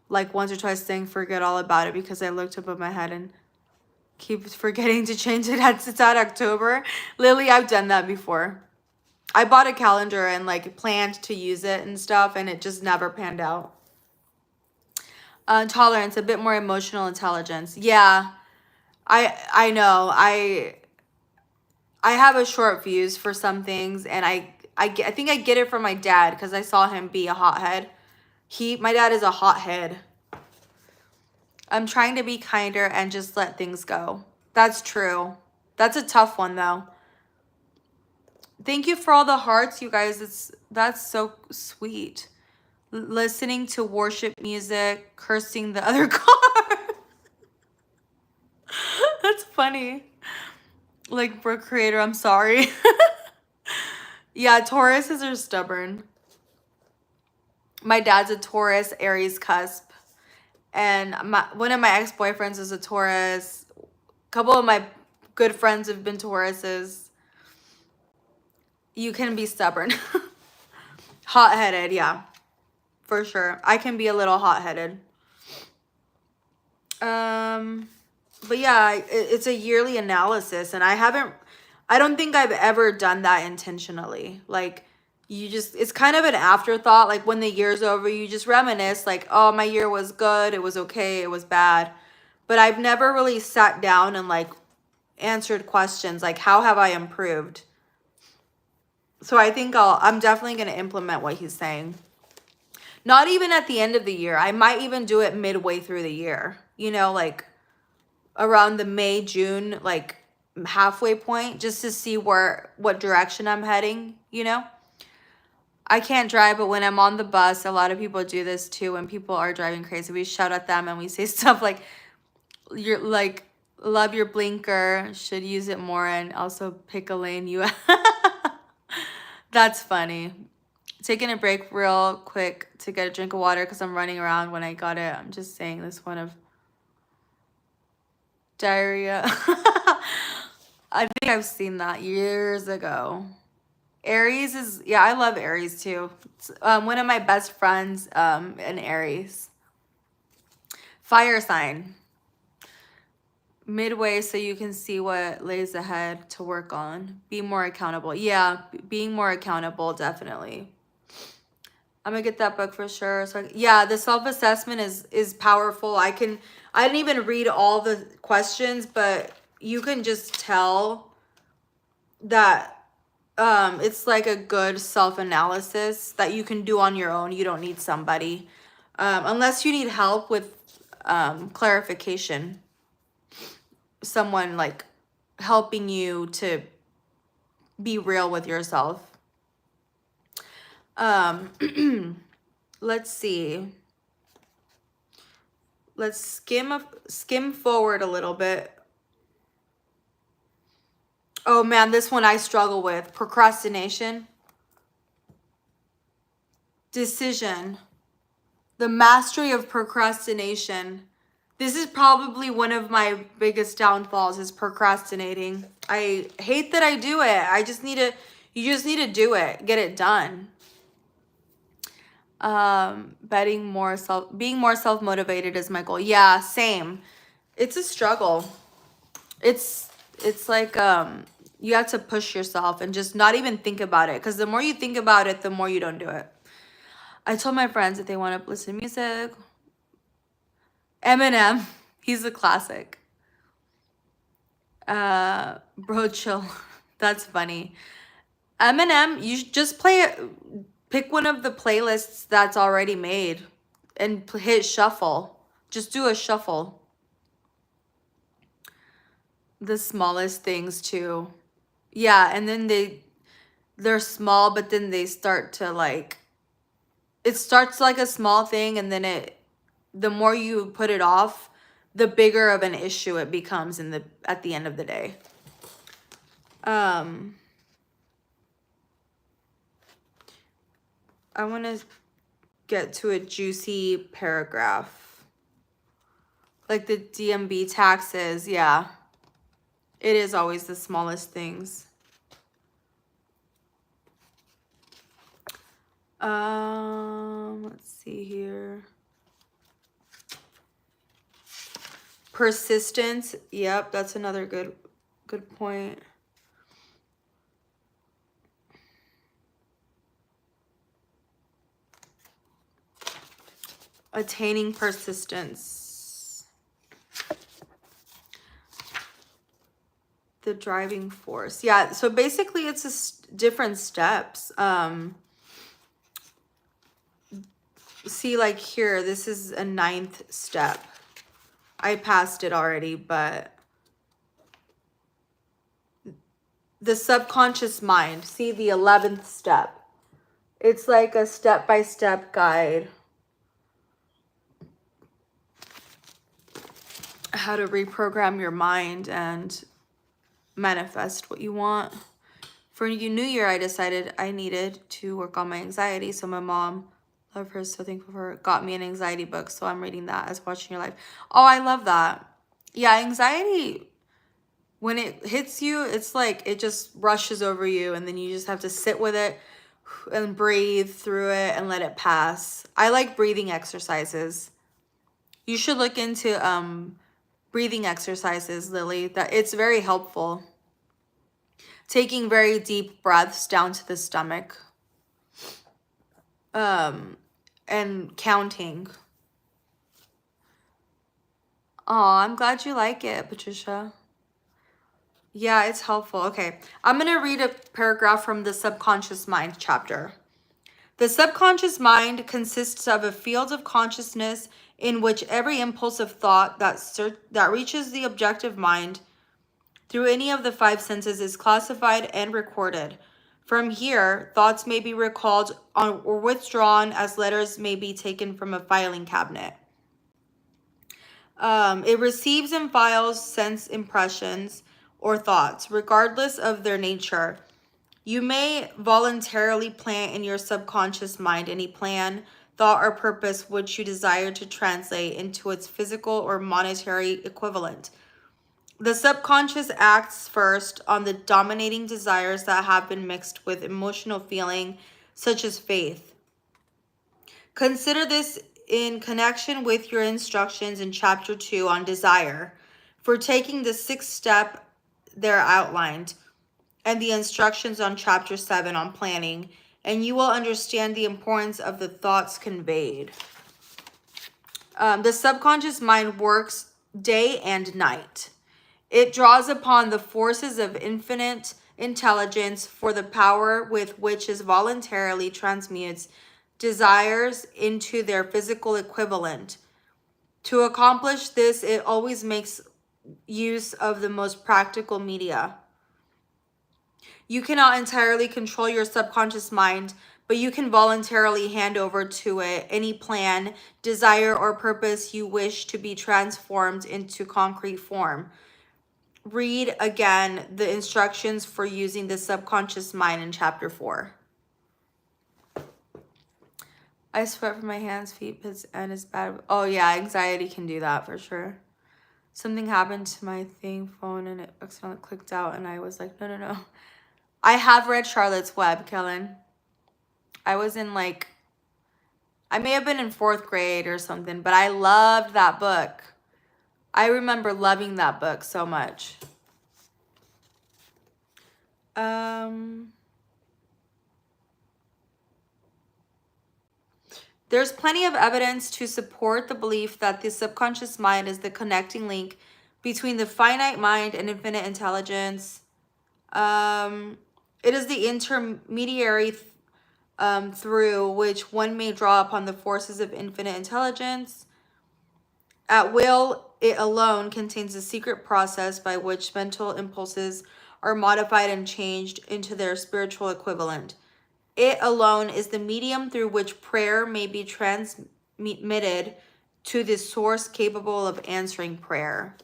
Like once or twice saying forget all about it because I looked above my head and keep forgetting to change it. It's at October. Lily, I've done that before. I bought a calendar and like planned to use it and stuff and it just never panned out. Tolerance, a bit more emotional intelligence. Yeah, I know. I have a short fuse for some things and I think I get it from my dad because I saw him be a hothead. My dad is a hothead. I'm trying to be kinder and just let things go. That's true. That's a tough one though. Thank you for all the hearts, you guys. That's so sweet. Listening to worship music, cursing the other car. That's funny. Like, Brooke Creator, I'm sorry. Yeah, Tauruses are stubborn. My dad's a Taurus, Aries cusp. And one of my ex-boyfriends is a Taurus. A couple of my good friends have been Tauruses. You can be stubborn. Hot-headed, yeah. For sure. I can be a little hot-headed. But yeah, it's a yearly analysis. And I don't think I've ever done that intentionally. Like, it's kind of an afterthought. Like when the year's over, you just reminisce like, oh, my year was good. It was okay. It was bad. But I've never really sat down and like answered questions like, how have I improved? So I think I'm definitely going to implement what he's saying. Not even at the end of the year. I might even do it midway through the year, you know, like around the May, June, like halfway point, just to see what direction I'm heading, you know? I can't drive, but when I'm on the bus, a lot of people do this too. When people are driving crazy, we shout at them and we say stuff like, "You're like, love your blinker, should use it more, and also pick a lane." That's funny. Taking a break real quick to get a drink of water because I'm running around when I got it. I'm just saying this one of diarrhea. I think I've seen that years ago. Aries is, yeah, I love Aries too. It's, one of my best friends, an Aries. Fire sign. Midway so you can see what lays ahead to work on. Be more accountable. Yeah, being more accountable, definitely. I'm gonna get that book for sure. So yeah, the self-assessment is powerful. I didn't even read all the questions, but you can just tell that it's like a good self-analysis that you can do on your own. You don't need somebody. Unless you need help with clarification. Someone like helping you to be real with yourself. Let's see. Let's skim forward a little bit. Oh man, this one I struggle with. Procrastination. Decision. The mastery of procrastination. This is probably one of my biggest downfalls is procrastinating. I hate that I do it. You just need to do it. Get it done. Being more self-motivated is my goal. Yeah, same. It's a struggle. It's like you have to push yourself and just not even think about it, because the more you think about it, the more you don't do it. I told my friends if they want to listen to music, Eminem, he's a classic. Bro, chill. That's funny. Eminem, you just play it. Pick one of the playlists that's already made and hit shuffle. Just do a shuffle. The smallest things too. Yeah, and then they're small, but then they start to like, it starts like a small thing, and then the more you put it off, the bigger of an issue it becomes at the end of the day. I want to get to a juicy paragraph. Like the DMB taxes, yeah. It is always the smallest things. Let's see here. Persistence. Yep, that's another good point. Attaining persistence. The driving force. Yeah, so basically it's different steps. See, like here, this is a 9th step. I passed it already, but the subconscious mind. See, the 11th step. It's like a step-by-step guide. How to reprogram your mind and manifest what you want. For New Year, I decided I needed to work on my anxiety. So my mom, love her, so thankful for her, got me an anxiety book. So I'm reading that as watching your life. Oh, I love that. Yeah, anxiety, when it hits you, it's like it just rushes over you, and then you just have to sit with it and breathe through it and let it pass. I like breathing exercises. You should look into breathing exercises, Lily. That it's very helpful. Taking very deep breaths down to the stomach. And counting. Oh, I'm glad you like it, Patricia. Yeah, it's helpful. Okay, I'm going to read a paragraph from the subconscious mind chapter. The subconscious mind consists of a field of consciousness in which every impulse of thought that reaches the objective mind through any of the 5 senses is classified and recorded. From here, thoughts may be recalled or withdrawn as letters may be taken from a filing cabinet. It receives and files sense impressions or thoughts, regardless of their nature. You may voluntarily plant in your subconscious mind any plan, thought, or purpose which you desire to translate into its physical or monetary equivalent. The subconscious acts first on the dominating desires that have been mixed with emotional feeling, such as faith. Consider this in connection with your instructions in Chapter 2 on desire, for taking the 6th step there outlined, and the instructions on Chapter 7 on planning, and you will understand the importance of the thoughts conveyed. The subconscious mind works day and night. It draws upon the forces of infinite intelligence for the power with which it voluntarily transmutes desires into their physical equivalent. To accomplish this, it always makes use of the most practical media. You cannot entirely control your subconscious mind, but you can voluntarily hand over to it any plan, desire, or purpose you wish to be transformed into concrete form. Read again the instructions for using the subconscious mind in Chapter 4. I sweat from my hands, feet, and it's bad. Oh yeah, anxiety can do that for sure. Something happened to my phone and it accidentally clicked out, and I was like, no. I have read Charlotte's Web, Kellen. I was in I may have been in 4th grade or something, but I loved that book. I remember loving that book so much. There's plenty of evidence to support the belief that the subconscious mind is the connecting link between the finite mind and infinite intelligence. It is the intermediary through which one may draw upon the forces of infinite intelligence. At will, it alone contains a secret process by which mental impulses or modified and changed into their spiritual equivalent. It alone is the medium through which prayer may be transmitted to the source capable of answering prayer.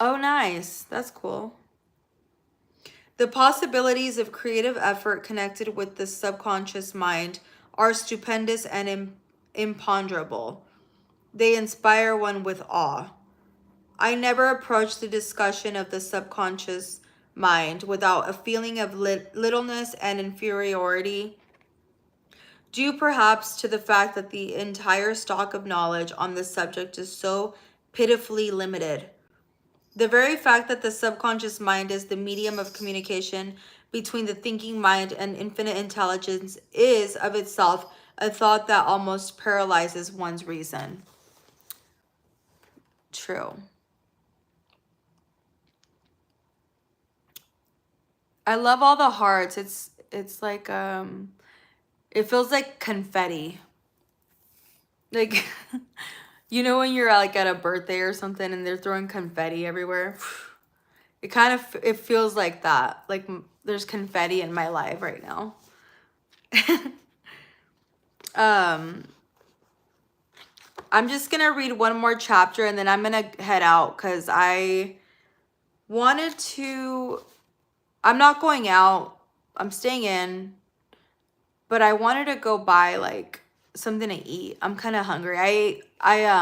Oh, nice. That's cool. The possibilities of creative effort connected with the subconscious mind are stupendous and imponderable. They inspire one with awe. I never approach the discussion of the subconscious mind without a feeling of littleness and inferiority, due perhaps to the fact that the entire stock of knowledge on this subject is so pitifully limited. The very fact that the subconscious mind is the medium of communication between the thinking mind and infinite intelligence is of itself a thought that almost paralyzes one's reason. True. I love all the hearts. It's like it feels like confetti. Like you know when you're like at a birthday or something and they're throwing confetti everywhere? It kind of it feels like that. Like there's confetti in my life right now. I'm just gonna read one more chapter and then I'm gonna head out because I wanted to. I'm not going out. I'm staying in. But I wanted to go buy like something to eat. I'm kind of hungry. I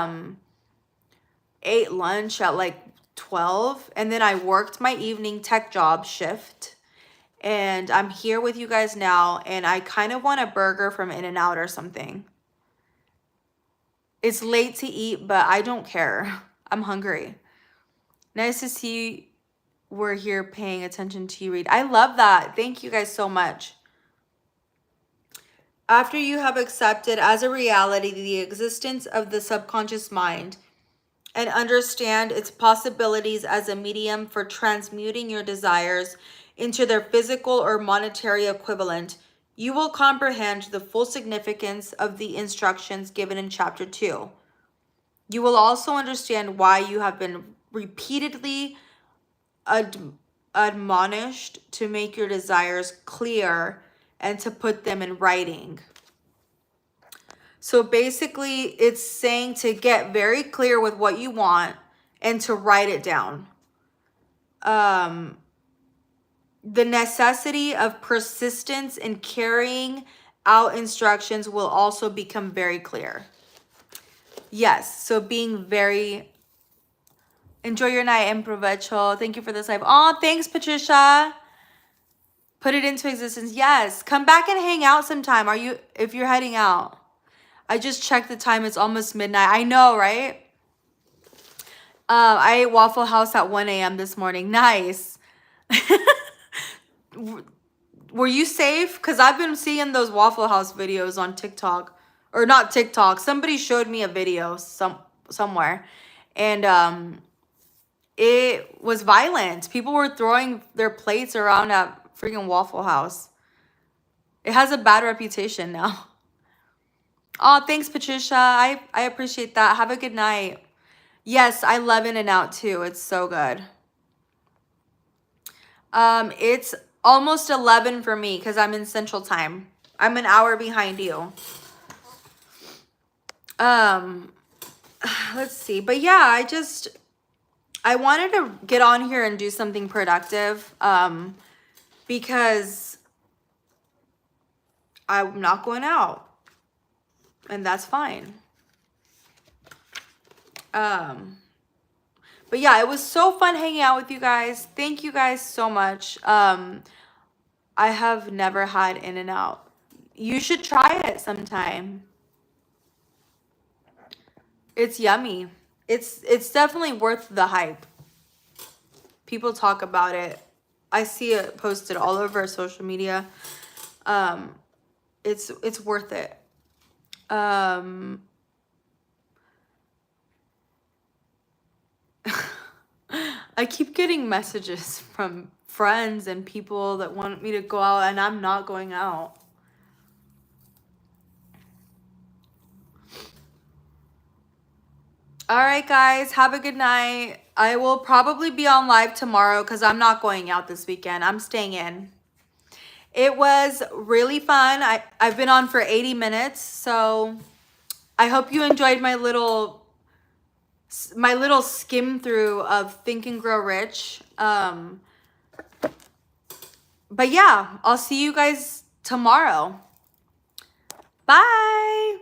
ate lunch at like 12 and then I worked my evening tech job shift. And I'm here with you guys now and I kind of want a burger from In-N-Out or something. It's late to eat, but I don't care. I'm hungry. Nice to see we're here paying attention to you, Read. I love that. Thank you guys so much. After you have accepted as a reality the existence of the subconscious mind and understand its possibilities as a medium for transmuting your desires into their physical or monetary equivalent, you will comprehend the full significance of the instructions given in Chapter 2. You will also understand why you have been repeatedly admonished to make your desires clear and to put them in writing. So basically, it's saying to get very clear with what you want and to write it down. The necessity of persistence in carrying out instructions will also become very clear. Yes, so being very... Enjoy your night and provecho. Thank you for this live. Oh, thanks, Patricia. Put it into existence. Yes, come back and hang out sometime. If you're heading out? I just checked the time. It's almost midnight. I know, right? I ate Waffle House at 1 a.m. this morning. Nice. Were you safe? Because I've been seeing those Waffle House videos on TikTok. Or not TikTok. Somebody showed me a video somewhere. And it was violent. People were throwing their plates around at freaking Waffle House. It has a bad reputation now. Oh, thanks, Patricia. I appreciate that. Have a good night. Yes, I love In-N-Out too. It's so good. It's almost 11 for me because I'm in Central Time. I'm an hour behind you. Let's see. But yeah, I wanted to get on here and do something productive because I'm not going out. And that's fine. But yeah, it was so fun hanging out with you guys. Thank you guys so much. I have never had In-N-Out. You should try it sometime. It's yummy. It's definitely worth the hype. People talk about it. I see it posted all over social media. It's worth it. I keep getting messages from friends and people that want me to go out and I'm not going out. All right, guys, have a good night. I will probably be on live tomorrow because I'm not going out this weekend. I'm staying in. It was really fun. I've been on for 80 minutes, so I hope you enjoyed my little skim through of Think and Grow Rich. But yeah, I'll see you guys tomorrow. Bye.